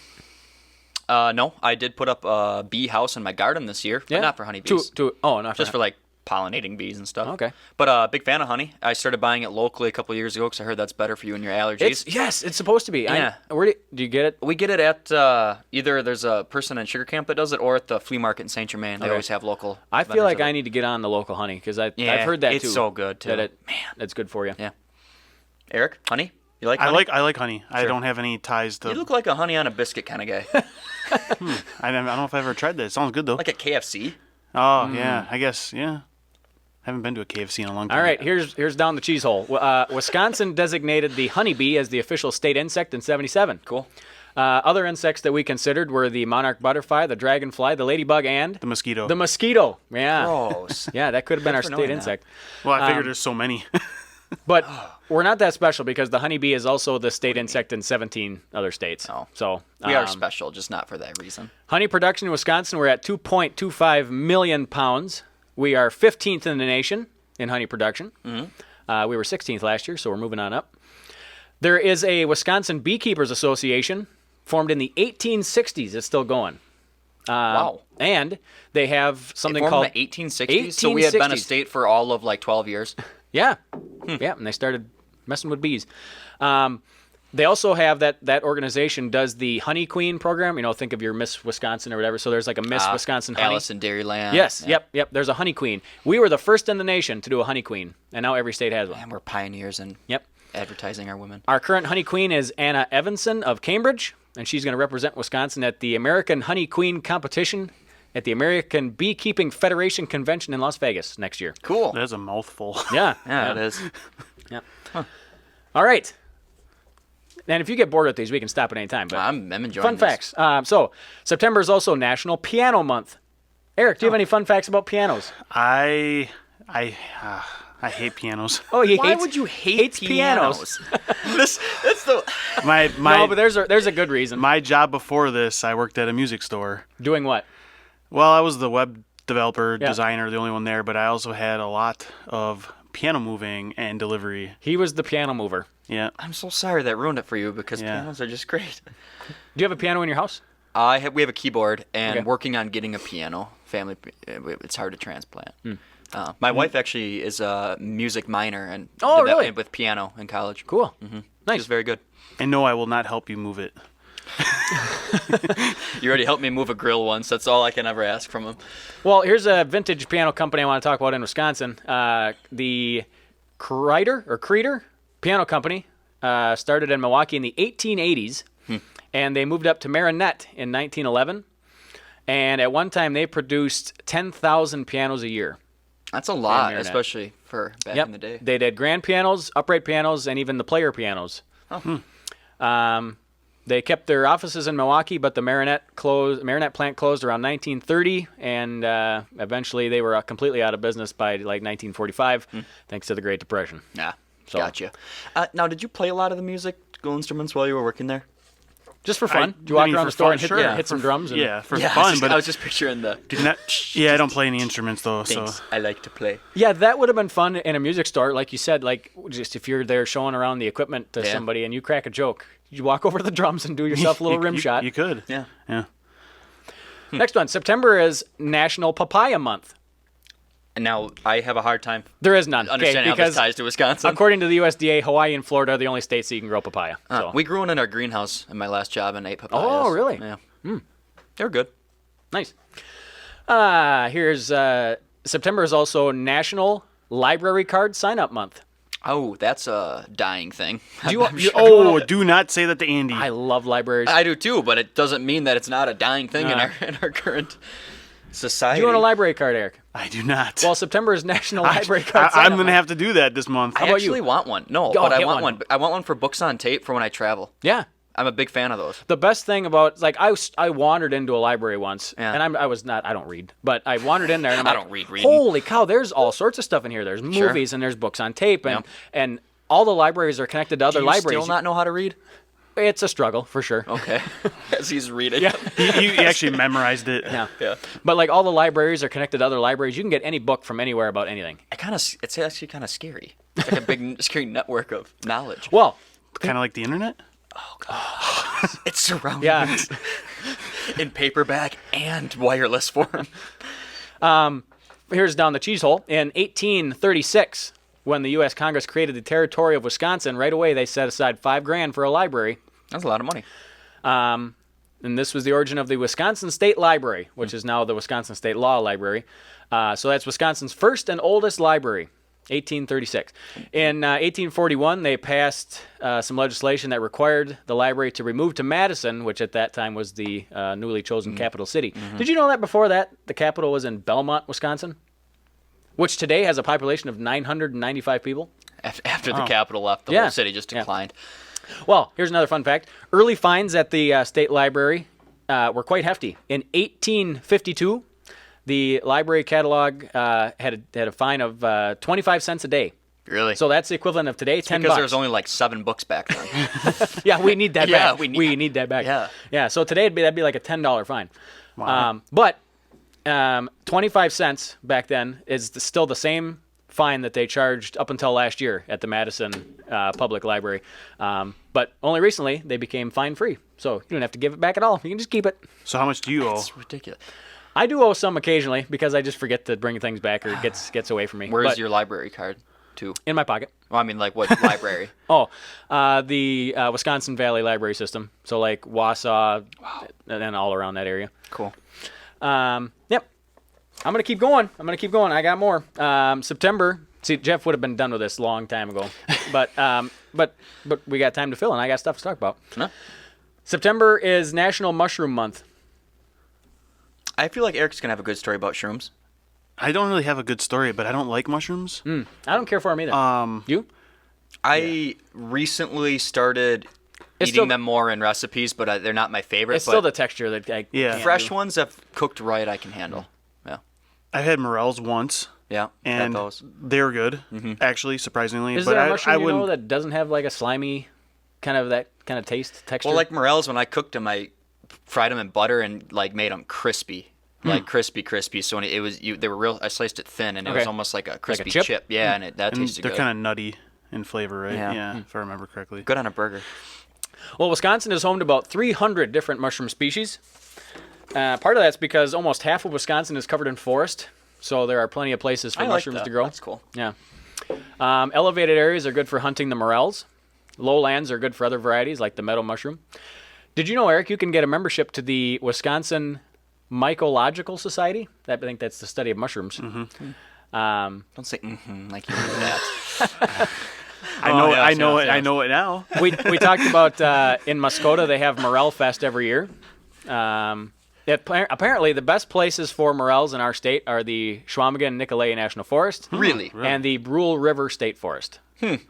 [SPEAKER 1] that?
[SPEAKER 2] No, I did put up a bee house in my garden this year, but not for honeybees.
[SPEAKER 1] Not
[SPEAKER 2] Just for like pollinating bees and stuff.
[SPEAKER 1] Okay.
[SPEAKER 2] But big fan of honey. I started buying it locally a couple years ago because I heard that's better for you and your allergies.
[SPEAKER 1] It's supposed to be.
[SPEAKER 2] Yeah.
[SPEAKER 1] Where do you get it?
[SPEAKER 2] We get it at either there's a person in Sugar Camp that does it, or at the flea market in Saint Germain. They
[SPEAKER 1] Okay.
[SPEAKER 2] always have local.
[SPEAKER 1] I feel
[SPEAKER 2] vendors
[SPEAKER 1] like
[SPEAKER 2] of it.
[SPEAKER 1] I need to get on the local honey because I've
[SPEAKER 2] Yeah,
[SPEAKER 1] heard that
[SPEAKER 2] it's
[SPEAKER 1] too.
[SPEAKER 2] so good, too.
[SPEAKER 1] Man, it's good for you.
[SPEAKER 2] Yeah. Eric, honey, you like?
[SPEAKER 3] I
[SPEAKER 2] honey?
[SPEAKER 3] like honey. I
[SPEAKER 2] Sure.
[SPEAKER 3] don't have any ties to.
[SPEAKER 2] You look like a honey on a biscuit kind of guy,
[SPEAKER 3] I don't know if I've ever tried that. It sounds good though.
[SPEAKER 2] like a KFC.
[SPEAKER 3] Oh yeah, I guess yeah. Haven't been to a KFC in a long time.
[SPEAKER 1] All right, here's down the cheese hole. Wisconsin designated the honeybee as the official state insect in '77.
[SPEAKER 2] Cool.
[SPEAKER 1] Other insects that we considered were the monarch butterfly, the dragonfly, the ladybug, and
[SPEAKER 3] The mosquito.
[SPEAKER 1] the mosquito. Yeah.
[SPEAKER 2] Gross.
[SPEAKER 1] Yeah, that could have been our
[SPEAKER 2] for
[SPEAKER 1] state
[SPEAKER 2] knowing that.
[SPEAKER 1] insect.
[SPEAKER 3] Well, I figured there's so many.
[SPEAKER 1] But we're not that special because the honeybee is also the state insect in 17 other states.
[SPEAKER 2] Oh.
[SPEAKER 1] So
[SPEAKER 2] We are special, just not for that reason.
[SPEAKER 1] honey production in Wisconsin, we're at 2.25 million pounds. We are 15th in the nation in honey production. We were 16th last year, so we're moving on up. There is a Wisconsin Beekeepers Association formed in the 1860s. It's still going.
[SPEAKER 2] Wow.
[SPEAKER 1] And they have something
[SPEAKER 2] Formed
[SPEAKER 1] called
[SPEAKER 2] in the 1860s? So we had been a
[SPEAKER 1] 1860s.
[SPEAKER 2] state for all of like 12 years.
[SPEAKER 1] Yeah. Yeah, and they started messing with bees. They also have that organization does the Honey Queen program. You know, think of your Miss Wisconsin or whatever. So there's like a Miss Wisconsin Honey.
[SPEAKER 2] Alice in Dairyland.
[SPEAKER 1] Yes,
[SPEAKER 2] Yeah.
[SPEAKER 1] yep. There's a Honey Queen. We were the first in the nation to do a Honey Queen, and now every state has one.
[SPEAKER 2] And we're pioneers in
[SPEAKER 1] Yep.
[SPEAKER 2] advertising our women.
[SPEAKER 1] Our current Honey Queen is Anna Evanson of Cambridge, and she's going to represent Wisconsin at the American Honey Queen competition at the American Beekeeping Federation Convention in Las Vegas next year.
[SPEAKER 2] Cool.
[SPEAKER 3] That's a mouthful.
[SPEAKER 1] Yeah.
[SPEAKER 2] Yeah, it is.
[SPEAKER 1] Yeah. All right. And if you get bored with these, we can stop at any time. But
[SPEAKER 2] I'm enjoying
[SPEAKER 1] fun
[SPEAKER 2] this.
[SPEAKER 1] facts. So September is also National Piano Month. Eric, do you have any fun facts about pianos?
[SPEAKER 3] I hate pianos.
[SPEAKER 1] Oh, he
[SPEAKER 2] Why
[SPEAKER 1] hates,
[SPEAKER 2] would you hate
[SPEAKER 1] hates pianos?
[SPEAKER 2] That's the.
[SPEAKER 3] My
[SPEAKER 1] No, but there's a good reason.
[SPEAKER 3] my job before this, I worked at a music store.
[SPEAKER 1] Doing what?
[SPEAKER 3] Well, I was the web developer,
[SPEAKER 1] Yeah.
[SPEAKER 3] designer, the only one there, but I also had a lot of piano moving and delivery.
[SPEAKER 1] He was the piano mover.
[SPEAKER 3] Yeah.
[SPEAKER 2] I'm so sorry that ruined it for you because
[SPEAKER 3] Yeah.
[SPEAKER 2] pianos are just great.
[SPEAKER 1] Do you have a piano in your house?
[SPEAKER 2] We have a keyboard and
[SPEAKER 1] Okay.
[SPEAKER 2] working on getting a piano. It's hard to transplant. My wife actually is a music minor and
[SPEAKER 1] Oh,
[SPEAKER 2] did that
[SPEAKER 1] really?
[SPEAKER 2] with piano in college.
[SPEAKER 1] Cool.
[SPEAKER 2] Nice. She's very good.
[SPEAKER 3] And no, I will not help you move it.
[SPEAKER 2] You already helped me move a grill once. That's all I can ever ask from him.
[SPEAKER 1] Well, here's a vintage piano company I want to talk about in Wisconsin. The Creeder Piano Company started in Milwaukee in the 1880s, and they moved up to Marinette in 1911. And at one time, they produced 10,000 pianos a year.
[SPEAKER 2] That's a lot,
[SPEAKER 1] Marinette.
[SPEAKER 2] especially for back in the day.
[SPEAKER 1] They did grand pianos, upright pianos, and even the player pianos. They kept their offices in Milwaukee, but the Marinette plant closed around 1930, and eventually they were completely out of business by like 1945, thanks to the Great Depression.
[SPEAKER 2] Yeah,
[SPEAKER 1] So-
[SPEAKER 2] gotcha. Now, did you play a lot of the musical instruments while you were working there?
[SPEAKER 1] Just for fun. Do you
[SPEAKER 3] I
[SPEAKER 1] walk
[SPEAKER 3] mean,
[SPEAKER 1] around
[SPEAKER 3] for
[SPEAKER 1] the store
[SPEAKER 3] fun,
[SPEAKER 1] and hit,
[SPEAKER 3] sure.
[SPEAKER 1] hit some drums? And,
[SPEAKER 3] Yeah, for
[SPEAKER 2] Yeah,
[SPEAKER 3] fun, but
[SPEAKER 2] I was just picturing the.
[SPEAKER 3] do not, yeah, I don't play any instruments though.
[SPEAKER 2] Thanks. I like to play.
[SPEAKER 1] Yeah, that would have been fun in a music store, like you said. Like just if you're there showing around the equipment to
[SPEAKER 2] Yeah.
[SPEAKER 1] somebody and you crack a joke, you walk over to the drums and do yourself a little rim shot.
[SPEAKER 3] You could.
[SPEAKER 2] Yeah.
[SPEAKER 3] Yeah.
[SPEAKER 1] Next one, September is National Papaya Month.
[SPEAKER 2] And now I have a hard time
[SPEAKER 1] There is none.
[SPEAKER 2] understanding how
[SPEAKER 1] because
[SPEAKER 2] this ties to Wisconsin.
[SPEAKER 1] according to the USDA, Hawaii and Florida are the only states that you can grow papaya. So.
[SPEAKER 2] We grew one in our greenhouse in my last job and ate papayas.
[SPEAKER 1] Oh, really?
[SPEAKER 2] Yeah. They're good.
[SPEAKER 1] Nice. Here's September is also National Library Card Sign Up Month.
[SPEAKER 2] Oh, that's a dying thing.
[SPEAKER 3] Oh, do not say that to Andy.
[SPEAKER 1] I love libraries.
[SPEAKER 2] I do too, but it doesn't mean that it's not a dying thing in our current society.
[SPEAKER 1] Do you want a library card, Eric?
[SPEAKER 3] I do not.
[SPEAKER 1] Well, September is National Library Card Sign
[SPEAKER 3] I'm
[SPEAKER 1] Up
[SPEAKER 3] going to
[SPEAKER 1] Month.
[SPEAKER 3] have to do that this month.
[SPEAKER 2] I
[SPEAKER 1] about you?
[SPEAKER 2] actually want one. No,
[SPEAKER 1] Go,
[SPEAKER 2] but I
[SPEAKER 1] get
[SPEAKER 2] want
[SPEAKER 1] one.
[SPEAKER 2] one. I want one for books on tape for when I travel.
[SPEAKER 1] Yeah.
[SPEAKER 2] I'm a big fan of those.
[SPEAKER 1] The best thing about I wandered into a library once,
[SPEAKER 2] Yeah.
[SPEAKER 1] and I don't read, but I wandered in there and I'm
[SPEAKER 2] I
[SPEAKER 1] like,
[SPEAKER 2] don't read reading.
[SPEAKER 1] holy cow, there's all sorts of stuff in here. There's movies and there's books on tape, and all the libraries are connected to other
[SPEAKER 2] Do you
[SPEAKER 1] libraries.
[SPEAKER 2] still not know how to read?
[SPEAKER 1] It's a struggle for sure.
[SPEAKER 2] Okay. As he's reading.
[SPEAKER 1] Yeah.
[SPEAKER 3] You actually memorized it.
[SPEAKER 1] Yeah.
[SPEAKER 2] Yeah.
[SPEAKER 1] But like all the libraries are connected to other libraries. You can get any book from anywhere about anything.
[SPEAKER 2] It's actually kind of scary. It's like a big, scary network of knowledge.
[SPEAKER 1] Well,
[SPEAKER 3] Kind of like the internet.
[SPEAKER 2] It's surrounding
[SPEAKER 1] yeah.
[SPEAKER 2] us in paperback and wireless form.
[SPEAKER 1] Here's down the Cheezehole. In 1836, when the U.S. Congress created the territory of Wisconsin, right away they set aside $5,000 for a library.
[SPEAKER 2] That's a lot of money.
[SPEAKER 1] And this was the origin of the Wisconsin State Library, which is now the Wisconsin State Law Library. So that's Wisconsin's first and oldest library, 1836. In 1841, they passed some legislation that required the library to remove to Madison, which at that time was the newly chosen capital city. Did you know that before that the capital was in Belmont, Wisconsin? Which today has a population of 995 people.
[SPEAKER 2] After the capital left, the
[SPEAKER 1] Yeah.
[SPEAKER 2] whole city just
[SPEAKER 1] Yeah.
[SPEAKER 2] declined.
[SPEAKER 1] Well, here's another fun fact. Early fines at the state library were quite hefty. In 1852, the library catalog had a fine of 25 cents a day.
[SPEAKER 2] Really?
[SPEAKER 1] So that's the equivalent of today, $10.
[SPEAKER 2] Because there was only like 7 books back then.
[SPEAKER 1] Yeah, we need that
[SPEAKER 2] Yeah,
[SPEAKER 1] back.
[SPEAKER 2] we need
[SPEAKER 1] that back.
[SPEAKER 2] Yeah.
[SPEAKER 1] Yeah. So today that'd be like a $10 fine.
[SPEAKER 3] Wow.
[SPEAKER 1] But 25 cents back then is still the same fine that they charged up until last year at the Madison Public Library. But only recently they became fine free. So you don't have to give it back at all. You can just keep it.
[SPEAKER 3] So how much do you owe?
[SPEAKER 2] It's ridiculous.
[SPEAKER 1] I do owe some occasionally because I just forget to bring things back or it gets away from me.
[SPEAKER 2] Where's
[SPEAKER 1] But
[SPEAKER 2] your library card to?
[SPEAKER 1] in my pocket.
[SPEAKER 2] Well, I mean, like what library?
[SPEAKER 1] Oh, the Wisconsin Valley Library System. So like Wausau and all around that area.
[SPEAKER 2] Cool.
[SPEAKER 1] Yep. I'm going to keep going. I got more. September. See, Jeff would have been done with this a long time ago. But we got time to fill and I got stuff to talk about.
[SPEAKER 2] No?
[SPEAKER 1] September is National Mushroom Month.
[SPEAKER 2] I feel like Eric's going to have a good story about shrooms.
[SPEAKER 3] I don't really have a good story, but I don't like mushrooms.
[SPEAKER 1] I don't care for them either. You?
[SPEAKER 2] I recently started
[SPEAKER 1] It's
[SPEAKER 2] eating
[SPEAKER 1] still-
[SPEAKER 2] them more in recipes, but they're not my favorite.
[SPEAKER 1] It's
[SPEAKER 2] but
[SPEAKER 1] still the texture that I
[SPEAKER 3] Yeah.
[SPEAKER 1] can't
[SPEAKER 2] fresh
[SPEAKER 1] do.
[SPEAKER 2] ones that cooked right I can handle. Yeah.
[SPEAKER 3] I've had Morels once,
[SPEAKER 2] Yeah.
[SPEAKER 3] and
[SPEAKER 2] got those.
[SPEAKER 3] they were good, actually, surprisingly.
[SPEAKER 1] Is
[SPEAKER 3] but
[SPEAKER 1] there a
[SPEAKER 3] I
[SPEAKER 1] mushroom you
[SPEAKER 3] wouldn't.
[SPEAKER 1] know that doesn't have like a slimy kind of taste, texture?
[SPEAKER 2] Well, like Morels, when I cooked them, I fried them in butter and like made them crispy. Like crispy. So when they were real. I sliced it thin, and it was
[SPEAKER 1] Okay.
[SPEAKER 2] almost like a crispy
[SPEAKER 1] chip?
[SPEAKER 2] Yeah, and that
[SPEAKER 3] And
[SPEAKER 2] tasted
[SPEAKER 3] they're
[SPEAKER 2] good.
[SPEAKER 3] kind of nutty in flavor, right?
[SPEAKER 2] Yeah.
[SPEAKER 3] Yeah, if I remember correctly.
[SPEAKER 2] Good on a burger.
[SPEAKER 1] Well, Wisconsin is home to about 300 different mushroom species. Part of that's because almost half of Wisconsin is covered in forest, so there are plenty of places for
[SPEAKER 2] I like
[SPEAKER 1] mushrooms
[SPEAKER 2] that.
[SPEAKER 1] to grow.
[SPEAKER 2] That's cool.
[SPEAKER 1] Yeah. Elevated areas are good for hunting the morels. Lowlands are good for other varieties like the meadow mushroom. Did you know, Eric, you can get a membership to the Wisconsin Mycological Society? I think that's the study of mushrooms.
[SPEAKER 2] Don't say like you do that.
[SPEAKER 3] I know,
[SPEAKER 2] yes,
[SPEAKER 3] I know
[SPEAKER 2] yes,
[SPEAKER 3] it.
[SPEAKER 2] yes.
[SPEAKER 3] I know it now.
[SPEAKER 1] We talked about in Muskota they have Morel Fest every year. Apparently, the best places for morels in our state are the Schwamigan and Nicolet National Forest
[SPEAKER 2] Really?
[SPEAKER 1] and the Brule River State Forest. If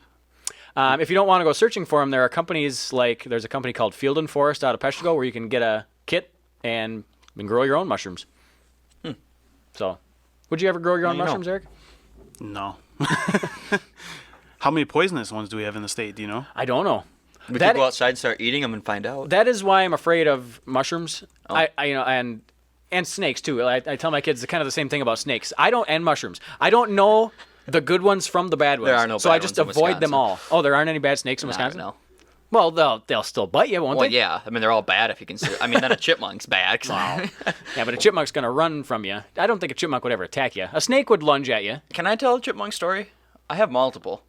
[SPEAKER 1] you don't want to go searching for them, there are companies like there's a company called Field and Forest out of Peshtigo where you can get a kit and grow your own mushrooms. So, would you ever grow your own
[SPEAKER 2] Now you know.
[SPEAKER 1] mushrooms, Eric?
[SPEAKER 3] No. How many poisonous ones do we have in the state? Do you know?
[SPEAKER 1] I don't know.
[SPEAKER 2] We
[SPEAKER 1] That-
[SPEAKER 2] could go outside and start eating them and find out.
[SPEAKER 1] That is why I'm afraid of mushrooms.
[SPEAKER 2] Oh.
[SPEAKER 1] And snakes too. I tell my kids kind of the same thing about snakes. And mushrooms. I don't know the good ones from the bad ones.
[SPEAKER 2] There are no
[SPEAKER 1] so
[SPEAKER 2] bad
[SPEAKER 1] I just
[SPEAKER 2] ones in
[SPEAKER 1] avoid them
[SPEAKER 2] Wisconsin.
[SPEAKER 1] all. Oh, there aren't any bad snakes in Wisconsin?
[SPEAKER 2] No.
[SPEAKER 1] Well, they'll still bite you, won't
[SPEAKER 2] Well,
[SPEAKER 1] they?
[SPEAKER 2] yeah. I mean, they're all bad if you consider. I mean, then a chipmunk's bad.
[SPEAKER 1] Yeah, but a chipmunk's gonna run from you. I don't think a chipmunk would ever attack you. A snake would lunge at you.
[SPEAKER 2] Can I tell a chipmunk story? I have multiple.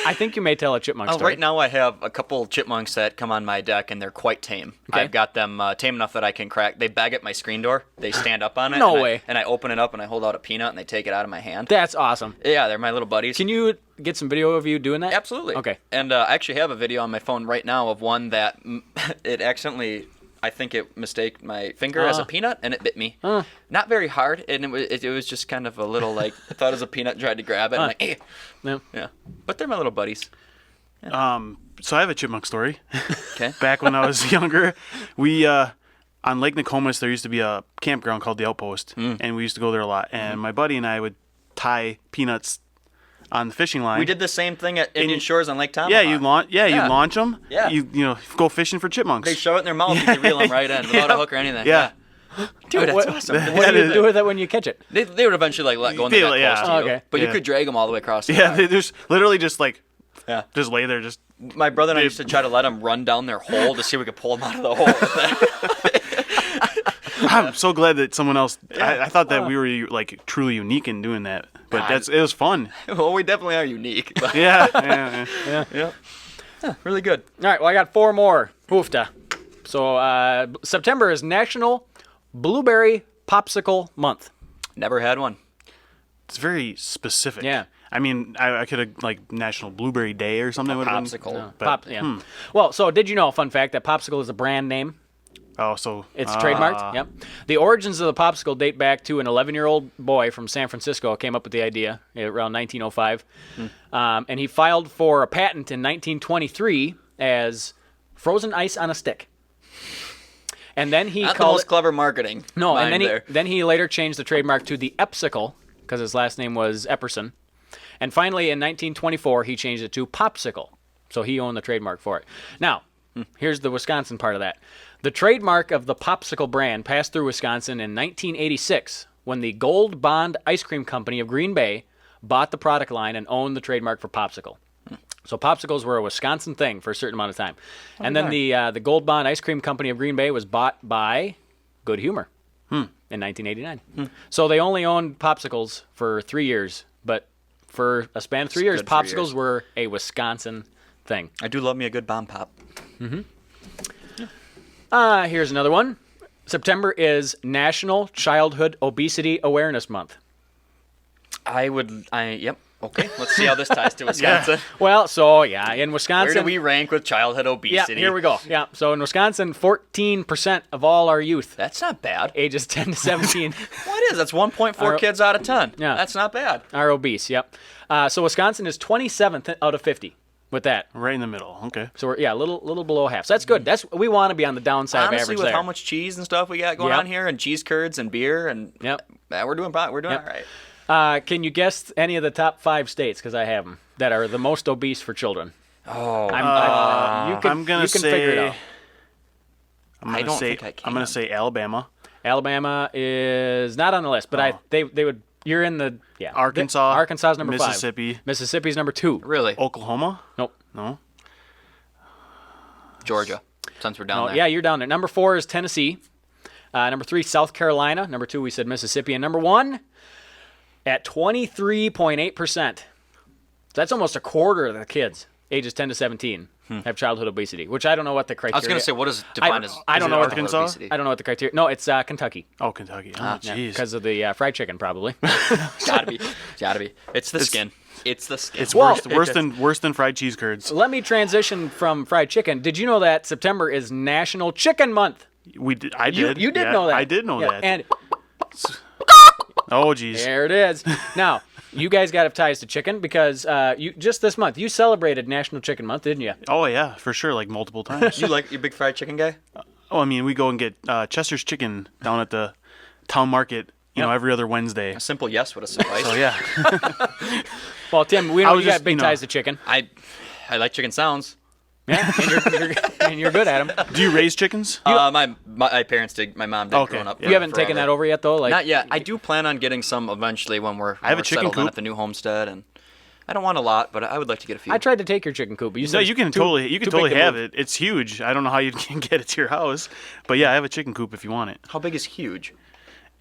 [SPEAKER 1] I think you may tell a chipmunk story.
[SPEAKER 2] Right now, I have a couple chipmunks that come on my deck, and they're quite tame.
[SPEAKER 1] Okay.
[SPEAKER 2] I've got them tame enough that I can crack. They bag at my screen door. They stand up on it.
[SPEAKER 1] No
[SPEAKER 2] and
[SPEAKER 1] way.
[SPEAKER 2] I open it up, and I hold out a peanut, and they take it out of my hand.
[SPEAKER 1] That's awesome.
[SPEAKER 2] Yeah, they're my little buddies.
[SPEAKER 1] Can you get some video of you doing that?
[SPEAKER 2] Absolutely.
[SPEAKER 1] Okay.
[SPEAKER 2] And I actually have a video on my phone right now of one that it accidentally, I think it mistaked my finger as a peanut, and it bit me. Not very hard, and it was just kind of a little like, I thought it was a peanut, tried to grab it, and I'm like, eh.
[SPEAKER 1] No.
[SPEAKER 2] Yeah. But they're my little buddies.
[SPEAKER 3] So I have a chipmunk story.
[SPEAKER 2] Okay.
[SPEAKER 3] Back when I was younger, we on Lake Nokomis there used to be a campground called the Outpost, and we used to go there a lot. And my buddy and I would tie peanuts on the fishing line.
[SPEAKER 2] We did the same thing at Indian Shores on Lake Tomahawk.
[SPEAKER 3] Yeah, you launch them.
[SPEAKER 2] Yeah.
[SPEAKER 3] You go fishing for chipmunks.
[SPEAKER 2] They shove it in their mouth, you can reel them right in without a hook or anything.
[SPEAKER 3] Yeah.
[SPEAKER 2] Dude, that's
[SPEAKER 1] What,
[SPEAKER 2] awesome.
[SPEAKER 1] what do you do with it when you catch it?
[SPEAKER 2] They would eventually let go and
[SPEAKER 3] They-
[SPEAKER 2] they got
[SPEAKER 3] yeah.
[SPEAKER 2] close to you.
[SPEAKER 1] Oh, okay.
[SPEAKER 2] But you
[SPEAKER 3] Yeah.
[SPEAKER 2] could drag them all the way across the
[SPEAKER 3] Yeah,
[SPEAKER 2] dock.
[SPEAKER 3] they just literally just like
[SPEAKER 2] Yeah.
[SPEAKER 3] just lay there, just
[SPEAKER 2] My brother and I used to try to let them run down their hole to see if we could pull them out of the hole.
[SPEAKER 3] I'm so glad that someone else. I thought that we were like truly unique in doing that, but it was fun.
[SPEAKER 2] Well, we definitely are unique. But
[SPEAKER 3] Yeah.
[SPEAKER 2] yeah. Really good.
[SPEAKER 1] All right, well, I got 4 more. Oofta. So September is National Blueberry Popsicle Month.
[SPEAKER 2] Never had one.
[SPEAKER 3] It's very specific.
[SPEAKER 1] Yeah.
[SPEAKER 3] I mean, I could have like National Blueberry Day or something. Would have
[SPEAKER 2] Popsicle.
[SPEAKER 3] been, but,
[SPEAKER 1] Well, so did you know, fun fact, that Popsicle is a brand name?
[SPEAKER 3] Oh, so
[SPEAKER 1] It's trademarked. Yep. The origins of the popsicle date back to an 11-year-old boy from San Francisco came up with the idea around 1905, and he filed for a patent in 1923 as frozen ice on a stick. And then he
[SPEAKER 2] Not the
[SPEAKER 1] called
[SPEAKER 2] most clever marketing.
[SPEAKER 1] No, and
[SPEAKER 2] mind
[SPEAKER 1] then he later changed the trademark to the Epsicle because his last name was Epperson. And finally, in 1924, he changed it to Popsicle. So he owned the trademark for it. Now, here's the Wisconsin part of that. The trademark of the Popsicle brand passed through Wisconsin in 1986 when the Gold Bond Ice Cream Company of Green Bay bought the product line and owned the trademark for Popsicle. So popsicles were a Wisconsin thing for a certain amount of time. And then the Gold Bond Ice Cream Company of Green Bay was bought by Good Humor in 1989. So they only owned popsicles for 3 years, but for a span of 3 years,
[SPEAKER 2] good 3
[SPEAKER 1] popsicles
[SPEAKER 2] years.
[SPEAKER 1] were a Wisconsin thing.
[SPEAKER 2] I do love me a good bomb pop.
[SPEAKER 1] Here's another one. September is National Childhood Obesity Awareness Month.
[SPEAKER 2] Yep. Okay, let's see how this ties to Wisconsin.
[SPEAKER 1] Well, so yeah, in Wisconsin.
[SPEAKER 2] Where do we rank with childhood
[SPEAKER 1] Yeah,
[SPEAKER 2] obesity?
[SPEAKER 1] here we go. Yeah, so in Wisconsin, 14% of all our youth,
[SPEAKER 2] That's not bad.
[SPEAKER 1] ages 10 to 17,
[SPEAKER 2] What is? That's 1.4
[SPEAKER 1] Our-
[SPEAKER 2] kids out of 10.
[SPEAKER 1] Yeah.
[SPEAKER 2] That's not bad.
[SPEAKER 1] are obese. Yep. So Wisconsin is 27th out of 50 with that.
[SPEAKER 3] right in the middle. Okay.
[SPEAKER 1] So we're a little below half. So that's good. We want to be on the downside of
[SPEAKER 2] Honestly,
[SPEAKER 1] average
[SPEAKER 2] with
[SPEAKER 1] there.
[SPEAKER 2] how much cheese and stuff we got going
[SPEAKER 1] Yep.
[SPEAKER 2] on here, and cheese curds and beer, and
[SPEAKER 1] Yep.
[SPEAKER 2] we're doing all
[SPEAKER 1] Yep.
[SPEAKER 2] right.
[SPEAKER 1] Can you guess any of the top 5 states, because I have them, that are the most obese for children?
[SPEAKER 2] Oh,
[SPEAKER 3] I'm gonna
[SPEAKER 1] you can
[SPEAKER 3] say.
[SPEAKER 1] figure it out.
[SPEAKER 2] I don't think I
[SPEAKER 3] I'm gonna
[SPEAKER 2] can.
[SPEAKER 3] say Alabama,
[SPEAKER 1] Alabama is not on the list, but they would. You're in the
[SPEAKER 3] Arkansas,
[SPEAKER 1] Arkansas is number 5.
[SPEAKER 3] Mississippi,
[SPEAKER 1] Mississippi's number 2.
[SPEAKER 2] really?
[SPEAKER 3] Oklahoma.
[SPEAKER 1] Nope.
[SPEAKER 3] No.
[SPEAKER 2] Georgia, since we're down
[SPEAKER 1] No,
[SPEAKER 2] there.
[SPEAKER 1] yeah, you're down there. Number 4 is Tennessee. Number 3, South Carolina. Number 2, we said Mississippi. And number 1, at 23.8%. So that's almost a quarter of the kids, ages 10 to 17, have childhood obesity, which I don't know what the criteria
[SPEAKER 2] I was going to say, what is defined as
[SPEAKER 1] I don't know what the
[SPEAKER 3] Arkansas?
[SPEAKER 2] obesity?
[SPEAKER 1] I don't know what the criteria. No, it's Kentucky.
[SPEAKER 3] Oh, Kentucky. Oh, jeez.
[SPEAKER 1] Because of the fried chicken, probably.
[SPEAKER 2] Gotta be. It's the skin. It's the skin.
[SPEAKER 3] It's
[SPEAKER 1] Well,
[SPEAKER 3] worse than fried cheese curds.
[SPEAKER 1] Let me transition from fried chicken. Did you know that September is National Chicken Month?
[SPEAKER 3] I did.
[SPEAKER 1] You did
[SPEAKER 3] Yeah,
[SPEAKER 1] know that.
[SPEAKER 3] I did know
[SPEAKER 1] Yeah,
[SPEAKER 3] that.
[SPEAKER 1] And
[SPEAKER 3] Oh, jeez.
[SPEAKER 1] there it is. Now, you guys got to have ties to chicken because you just this month you celebrated National Chicken Month, didn't you?
[SPEAKER 3] Oh yeah, for sure, like multiple times.
[SPEAKER 2] You like your big fried chicken guy?
[SPEAKER 3] Oh, I mean, we go and get Chester's chicken down at the town market, you know, every other Wednesday.
[SPEAKER 2] A simple yes would have sufficed.
[SPEAKER 3] So yeah.
[SPEAKER 1] Well, Tim, we know you got
[SPEAKER 3] just,
[SPEAKER 1] big
[SPEAKER 3] you know-
[SPEAKER 1] ties to chicken.
[SPEAKER 2] I like chicken sounds.
[SPEAKER 1] Yeah, and you're good at them.
[SPEAKER 3] Do you raise chickens?
[SPEAKER 2] My parents did. My mom did
[SPEAKER 3] Okay.
[SPEAKER 2] growing up.
[SPEAKER 3] Yeah.
[SPEAKER 1] You haven't taken that over yet, though. Like
[SPEAKER 2] Not yet. I do plan on getting some eventually when we're
[SPEAKER 3] have a
[SPEAKER 2] we're
[SPEAKER 3] chicken
[SPEAKER 2] settled in
[SPEAKER 3] coop.
[SPEAKER 2] at the new homestead, and I don't want a lot, but I would like to get a few.
[SPEAKER 1] I tried to take your chicken coop, but you said
[SPEAKER 3] No,
[SPEAKER 1] it's
[SPEAKER 3] you can
[SPEAKER 1] too
[SPEAKER 3] totally
[SPEAKER 1] big
[SPEAKER 3] have
[SPEAKER 1] to
[SPEAKER 3] it. It's huge. I don't know how you can get it to your house, but yeah, I have a chicken coop if you want it.
[SPEAKER 2] How big is huge?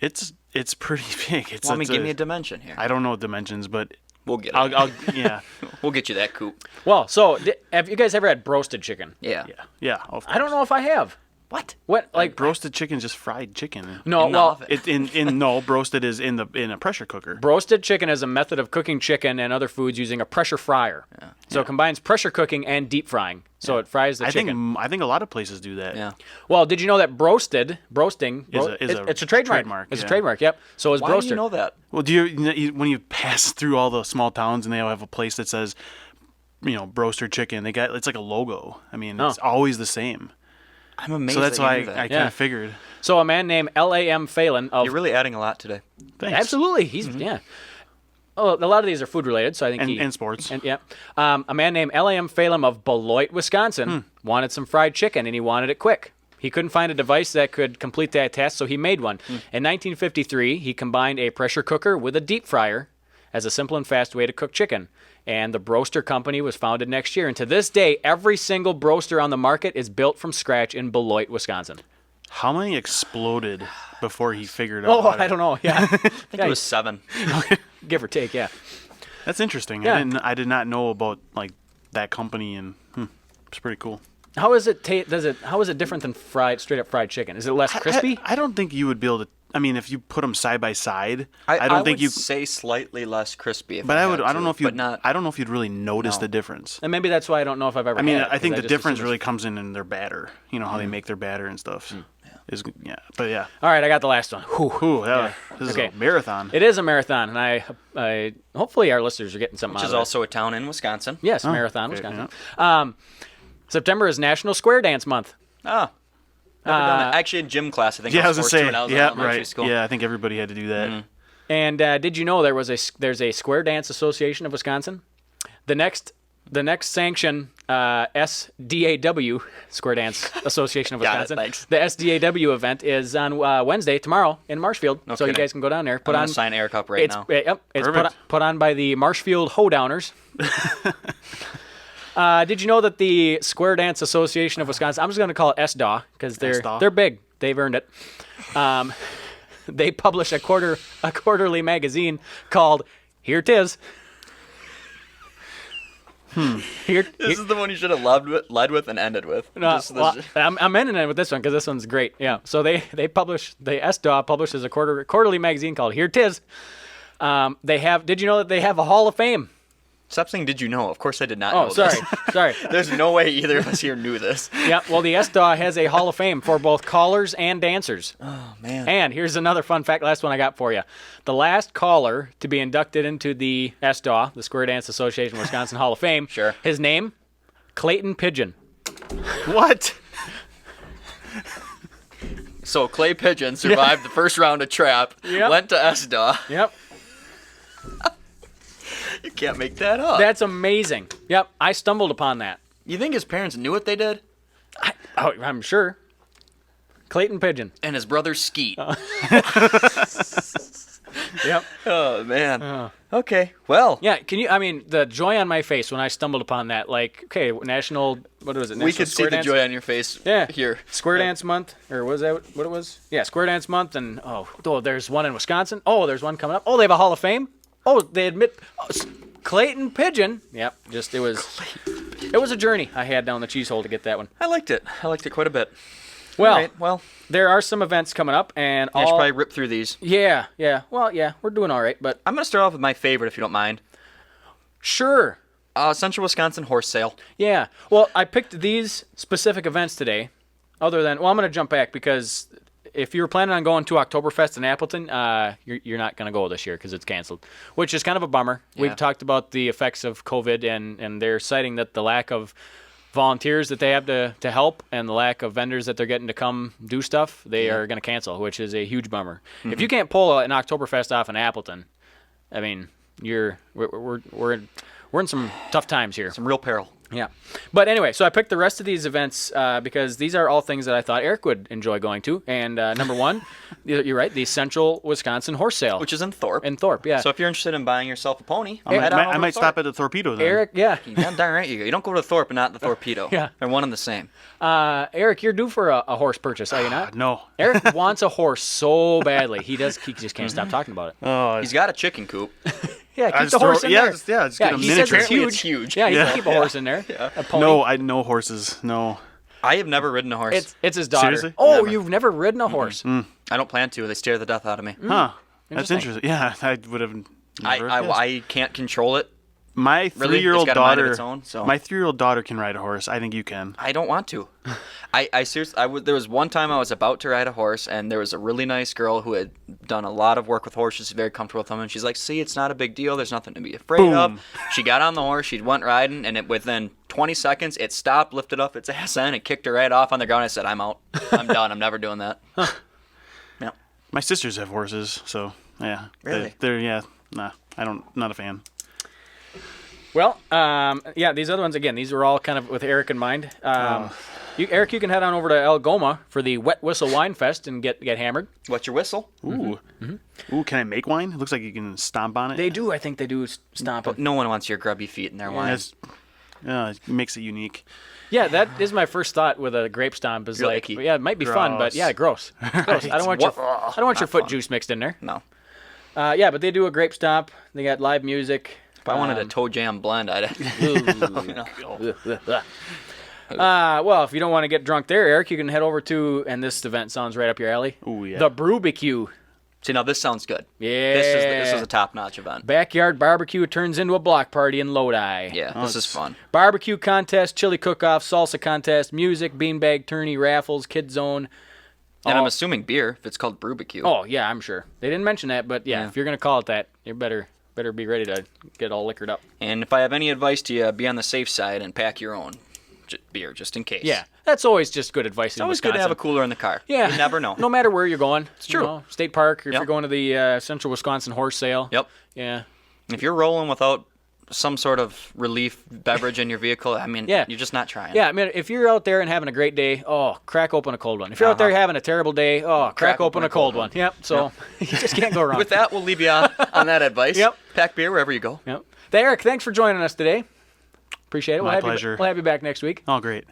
[SPEAKER 3] It's pretty big. It's
[SPEAKER 2] Give me a dimension here.
[SPEAKER 3] I don't know dimensions, but
[SPEAKER 2] We'll get it.
[SPEAKER 3] I'll yeah.
[SPEAKER 2] We'll get you that coop.
[SPEAKER 1] Well, so have you guys ever had broasted chicken?
[SPEAKER 2] Yeah.
[SPEAKER 3] Yeah. Of
[SPEAKER 1] I don't know if I have.
[SPEAKER 2] What?
[SPEAKER 1] What like
[SPEAKER 3] Roasted chicken, just fried chicken.
[SPEAKER 1] No,
[SPEAKER 2] in the
[SPEAKER 1] well,
[SPEAKER 2] oven.
[SPEAKER 3] No, broasted is in a pressure cooker.
[SPEAKER 1] broasted chicken is a method of cooking chicken and other foods using a pressure fryer. So it combines pressure cooking and deep frying. So it fries the chicken.
[SPEAKER 3] I think a lot of places do that.
[SPEAKER 2] Yeah.
[SPEAKER 1] Well, did you know that broasting, it's a trademark.
[SPEAKER 3] trademark,
[SPEAKER 1] It's a
[SPEAKER 3] yeah.
[SPEAKER 1] trademark. Yep. So is
[SPEAKER 2] Why
[SPEAKER 1] broasted.
[SPEAKER 2] do you know that?
[SPEAKER 3] Well, when you pass through all the small towns and they all have a place that says, broaster chicken, it's like a logo. I mean, it's always the same.
[SPEAKER 2] I'm amazed.
[SPEAKER 3] So that's
[SPEAKER 2] that you
[SPEAKER 3] why
[SPEAKER 2] knew that.
[SPEAKER 3] I kind
[SPEAKER 1] Yeah.
[SPEAKER 3] of figured.
[SPEAKER 1] So a man named L.A.M. Phelan of
[SPEAKER 2] You're really adding a lot today.
[SPEAKER 3] Thanks.
[SPEAKER 1] absolutely he's yeah. Oh, a lot of these are food related, so I think
[SPEAKER 3] And sports.
[SPEAKER 1] And yeah, a man named L.A.M. Phelan of Beloit, Wisconsin, wanted some fried chicken and he wanted it quick. He couldn't find a device that could complete that task, so he made one. In 1953, he combined a pressure cooker with a deep fryer as a simple and fast way to cook chicken. And the Broaster Company was founded next year. And to this day, every single broaster on the market is built from scratch in Beloit, Wisconsin.
[SPEAKER 3] How many exploded before he figured out?
[SPEAKER 1] Oh, I don't know. Yeah,
[SPEAKER 2] I think it was 7.
[SPEAKER 1] give or take. Yeah.
[SPEAKER 3] That's interesting.
[SPEAKER 1] Yeah.
[SPEAKER 3] I did not know about like that company, and it's pretty cool.
[SPEAKER 1] How is it? How is it different than straight up fried chicken? Is it less crispy?
[SPEAKER 3] I don't think you would be able to. I mean, if you put them side by side, I don't think
[SPEAKER 2] would
[SPEAKER 3] you.
[SPEAKER 2] say slightly less crispy.
[SPEAKER 3] But I don't know if you.
[SPEAKER 2] But not.
[SPEAKER 3] I don't know if you'd really notice
[SPEAKER 2] No.
[SPEAKER 3] the difference.
[SPEAKER 1] And maybe that's why I don't know if I've ever.
[SPEAKER 3] I mean,
[SPEAKER 1] had it,
[SPEAKER 3] I think
[SPEAKER 1] 'cause
[SPEAKER 3] the
[SPEAKER 1] just
[SPEAKER 3] difference
[SPEAKER 1] assume
[SPEAKER 3] really
[SPEAKER 1] it's-
[SPEAKER 3] comes in their batter. You know how they make their batter and stuff. But yeah.
[SPEAKER 1] All right, I got the last one. Whew.
[SPEAKER 3] Ooh, this is
[SPEAKER 1] Okay.
[SPEAKER 3] a marathon.
[SPEAKER 1] It is a marathon, and I hopefully our listeners are getting something
[SPEAKER 2] Which
[SPEAKER 1] out
[SPEAKER 2] is
[SPEAKER 1] of it.
[SPEAKER 2] also a town in Wisconsin.
[SPEAKER 1] Yes, Marathon,
[SPEAKER 3] okay,
[SPEAKER 1] Wisconsin. September is National Square Dance Month.
[SPEAKER 2] Oh. Never done that. Actually, in gym class, I think
[SPEAKER 3] Yeah, I
[SPEAKER 2] I
[SPEAKER 3] was
[SPEAKER 2] was
[SPEAKER 3] gonna
[SPEAKER 2] forced to
[SPEAKER 3] say.
[SPEAKER 2] when I was in
[SPEAKER 3] Yeah,
[SPEAKER 2] elementary
[SPEAKER 3] right.
[SPEAKER 2] school.
[SPEAKER 3] Yeah, I think everybody had to do that.
[SPEAKER 1] And did you know there's a Square Dance Association of Wisconsin? The next sanction, SDAW, Square Dance Association of
[SPEAKER 2] Got it,
[SPEAKER 1] Wisconsin.
[SPEAKER 2] thanks.
[SPEAKER 1] The SDAW event is on Wednesday, tomorrow, in Marshfield. So you
[SPEAKER 2] kidding.
[SPEAKER 1] guys can go down there.
[SPEAKER 2] I'm going to sign Eric up right now.
[SPEAKER 1] Yep, it's
[SPEAKER 3] Perfect.
[SPEAKER 1] put on by the Marshfield Hoedowners. Did you know that the Square Dance Association of Wisconsin, I'm just going to call it SDAW because they're big. They've earned it. They publish a quarterly magazine called Here 'Tis. Here,
[SPEAKER 2] This is the one you should have led with and ended with.
[SPEAKER 1] no,
[SPEAKER 2] Just
[SPEAKER 1] well,
[SPEAKER 2] this-
[SPEAKER 1] I'm ending it with this one because this one's great. Yeah. So the SDAW publishes a quarterly magazine called Here 'Tis. Did you know that they have a Hall of Fame?
[SPEAKER 2] Stop saying, did you know? Of course I did not know
[SPEAKER 1] Oh, sorry.
[SPEAKER 2] this.
[SPEAKER 1] Sorry.
[SPEAKER 2] There's no way either of us here knew this.
[SPEAKER 1] Yeah, well, the SDAW has a Hall of Fame for both callers and dancers.
[SPEAKER 2] Oh, man.
[SPEAKER 1] And here's another fun fact, last one I got for you. The last caller to be inducted into the SDAW, the Square Dance Association of Wisconsin Hall of Fame,
[SPEAKER 2] Sure.
[SPEAKER 1] his name, Clayton Pigeon.
[SPEAKER 3] What?
[SPEAKER 2] So Clay Pigeon survived the first round of trap,
[SPEAKER 1] Yep.
[SPEAKER 2] went to SDA.
[SPEAKER 1] Yep,
[SPEAKER 2] You can't make that up.
[SPEAKER 1] that's amazing. Yep, I stumbled upon that.
[SPEAKER 2] You think his parents knew what they did?
[SPEAKER 1] I'm sure. Clayton Pigeon.
[SPEAKER 2] And his brother Skeet.
[SPEAKER 1] Yep.
[SPEAKER 2] Oh, man. Okay, well.
[SPEAKER 1] Yeah, the joy on my face when I stumbled upon that, like, okay, national, what was it?
[SPEAKER 2] We
[SPEAKER 1] National
[SPEAKER 2] could see
[SPEAKER 1] Square
[SPEAKER 2] the
[SPEAKER 1] Dance?
[SPEAKER 2] joy on your face
[SPEAKER 1] Yeah.
[SPEAKER 2] here.
[SPEAKER 1] Square Dance Month, or was that what it was? Yeah, Square Dance Month, and there's one in Wisconsin. Oh, there's one coming up. Oh, they have a Hall of Fame. Oh, they admit Clayton Pigeon. Yep, it was a journey I had down the Cheezehole to get that one.
[SPEAKER 2] I liked it. I liked it quite a bit.
[SPEAKER 1] Well,
[SPEAKER 2] All right, well,
[SPEAKER 1] there are some events coming up, and
[SPEAKER 2] I should probably rip through these.
[SPEAKER 1] yeah. Well, yeah, we're doing all right, but
[SPEAKER 2] I'm going to start off with my favorite, if you don't mind.
[SPEAKER 1] sure.
[SPEAKER 2] Central Wisconsin Horse Sale.
[SPEAKER 1] Yeah. Well, I picked these specific events today. I'm going to jump back because if you were planning on going to Oktoberfest in Appleton, you're not going to go this year because it's canceled, which is kind of a bummer.
[SPEAKER 2] Yeah.
[SPEAKER 1] We've talked about the effects of COVID, and they're citing that the lack of volunteers that they have to help and the lack of vendors that they're getting to come do stuff, they are going to cancel, which is a huge bummer.
[SPEAKER 2] Mm-hmm.
[SPEAKER 1] If you can't pull an Oktoberfest off in Appleton, I mean, we're in some tough times here.
[SPEAKER 2] Some real peril.
[SPEAKER 1] Yeah. But anyway, so I picked the rest of these events because these are all things that I thought Eric would enjoy going to. And number one, you're right, the Central Wisconsin Horse Sale.
[SPEAKER 2] Which is in Thorpe.
[SPEAKER 1] in Thorpe, yeah.
[SPEAKER 2] So if you're interested in buying yourself a pony,
[SPEAKER 3] I might stop at the Torpedo then.
[SPEAKER 1] Eric, yeah.
[SPEAKER 2] Yeah, darn right you go. You don't go to Thorpe and not the Torpedo.
[SPEAKER 1] Yeah.
[SPEAKER 2] They're one and the same.
[SPEAKER 1] Eric, you're due for a horse purchase, are you not?
[SPEAKER 3] No.
[SPEAKER 1] Eric wants a horse so badly. He just can't stop talking about it.
[SPEAKER 3] Oh,
[SPEAKER 2] He's got a chicken coop.
[SPEAKER 1] Yeah,
[SPEAKER 3] I
[SPEAKER 1] keep
[SPEAKER 3] just
[SPEAKER 1] the horse in there.
[SPEAKER 3] just get a
[SPEAKER 1] he says
[SPEAKER 3] miniature.
[SPEAKER 1] it's
[SPEAKER 2] Apparently
[SPEAKER 1] huge.
[SPEAKER 2] it's huge.
[SPEAKER 1] Yeah, he
[SPEAKER 3] Yeah.
[SPEAKER 1] can keep a horse in there. A pony.
[SPEAKER 3] No, I know horses. No.
[SPEAKER 2] I have never ridden a horse.
[SPEAKER 1] It's his daughter.
[SPEAKER 3] Seriously?
[SPEAKER 1] Oh,
[SPEAKER 2] Never.
[SPEAKER 1] you've never ridden a horse?
[SPEAKER 2] I don't plan to. They scare the death out of me.
[SPEAKER 3] Huh. That's
[SPEAKER 1] Interesting.
[SPEAKER 3] interesting. Yeah, I would have never. guessed.
[SPEAKER 2] I can't control it.
[SPEAKER 3] My
[SPEAKER 2] Really?
[SPEAKER 3] 3-year-old
[SPEAKER 2] It's got a mind of
[SPEAKER 3] daughter.
[SPEAKER 2] its own, so-
[SPEAKER 3] My 3-year-old daughter can ride a horse. I think you can.
[SPEAKER 2] I don't want to. I seriously, there was one time I was about to ride a horse, and there was a really nice girl who had done a lot of work with horses, very comfortable with them, and she's like, see, it's not a big deal. There's nothing to be afraid
[SPEAKER 3] Boom.
[SPEAKER 2] of. She got on the horse, she went riding, and within 20 seconds, it stopped, lifted up its ass end, and kicked her right off on the ground. I said, I'm out. I'm done. I'm never doing that. Yeah.
[SPEAKER 3] My sisters have horses, so yeah.
[SPEAKER 2] Really?
[SPEAKER 3] They're nah. Not a fan.
[SPEAKER 1] Well, yeah, these other ones, again, these were all kind of with Eric in mind. Eric, you can head on over to Algoma for the Wet Whistle Wine Fest and get hammered.
[SPEAKER 2] What's your whistle?
[SPEAKER 3] Ooh. Ooh, can I make wine? It looks like you can stomp on it.
[SPEAKER 1] They do, I think they do stomp it.
[SPEAKER 2] No one wants your grubby feet in their wine.
[SPEAKER 3] It makes it unique.
[SPEAKER 1] Yeah, that is my first thought with a grape stomp is
[SPEAKER 2] Real
[SPEAKER 1] like,
[SPEAKER 2] icky.
[SPEAKER 1] yeah, it might be fun, but
[SPEAKER 3] Gross.
[SPEAKER 1] yeah, gross. Gross. I don't want your foot juice mixed in there.
[SPEAKER 2] No.
[SPEAKER 1] Yeah, but they do a grape stomp. They got live music.
[SPEAKER 2] If I wanted a toe jam blend, I'd.
[SPEAKER 1] Well, if you don't want to get drunk there, Eric, you can head over to, and this event sounds right up your alley.
[SPEAKER 3] Ooh, yeah.
[SPEAKER 1] The Brewbecue.
[SPEAKER 2] See, now this sounds good.
[SPEAKER 1] Yeah.
[SPEAKER 2] This is a top-notch event.
[SPEAKER 1] Backyard barbecue turns into a block party in Lodi.
[SPEAKER 2] Yeah, this is fun.
[SPEAKER 1] Barbecue contest, chili cook-off, salsa contest, music, beanbag tourney, raffles, kid zone,
[SPEAKER 2] And I'm
[SPEAKER 1] Oh.
[SPEAKER 2] assuming beer if it's called Brewbecue.
[SPEAKER 1] Oh yeah, I'm sure they didn't mention that, but yeah,
[SPEAKER 2] Yeah.
[SPEAKER 1] if you're gonna call it that, you better be ready to get all liquored up.
[SPEAKER 2] And if I have any advice to you, be on the safe side and pack your own beer just in case.
[SPEAKER 1] Yeah, that's always just good advice in
[SPEAKER 2] It's always
[SPEAKER 1] Wisconsin.
[SPEAKER 2] good to have a cooler in the car.
[SPEAKER 1] Yeah,
[SPEAKER 2] You never know.
[SPEAKER 1] No matter where you're going, it's
[SPEAKER 2] true.
[SPEAKER 1] State Park, or if
[SPEAKER 2] Yep.
[SPEAKER 1] you're going to the Central Wisconsin Horse Sale.
[SPEAKER 2] Yep.
[SPEAKER 1] Yeah.
[SPEAKER 2] If you're rolling without some sort of relief beverage in your vehicle, I mean,
[SPEAKER 1] Yeah.
[SPEAKER 2] you're just not trying.
[SPEAKER 1] Yeah, I mean, if you're out there and having a great day, crack open a cold one. If you're out there having a terrible day, crack open a cold one. Yep. So you just can't go wrong.
[SPEAKER 2] With that, we'll leave you on that advice.
[SPEAKER 1] Yep.
[SPEAKER 2] Pack beer wherever you go.
[SPEAKER 1] Yep. Eric, thanks for joining us today. Appreciate it.
[SPEAKER 3] My pleasure.
[SPEAKER 1] We'll have you back next week
[SPEAKER 3] Oh, great.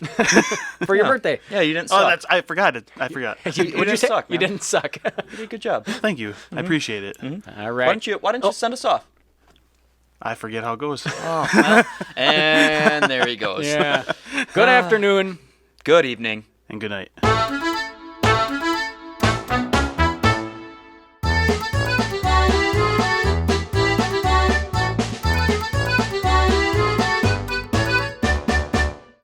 [SPEAKER 1] for your birthday.
[SPEAKER 2] Yeah, you didn't suck.
[SPEAKER 3] Oh, I forgot it. I forgot.
[SPEAKER 1] What'd you
[SPEAKER 2] didn't
[SPEAKER 1] say?
[SPEAKER 2] suck,
[SPEAKER 1] You
[SPEAKER 2] man.
[SPEAKER 1] didn't suck.
[SPEAKER 2] You did a good job.
[SPEAKER 3] Thank you. I appreciate it.
[SPEAKER 1] All right.
[SPEAKER 2] Why don't you send us off?
[SPEAKER 3] I forget how it goes.
[SPEAKER 2] And there he goes.
[SPEAKER 1] Yeah. Good afternoon.
[SPEAKER 2] Good evening.
[SPEAKER 3] And good night.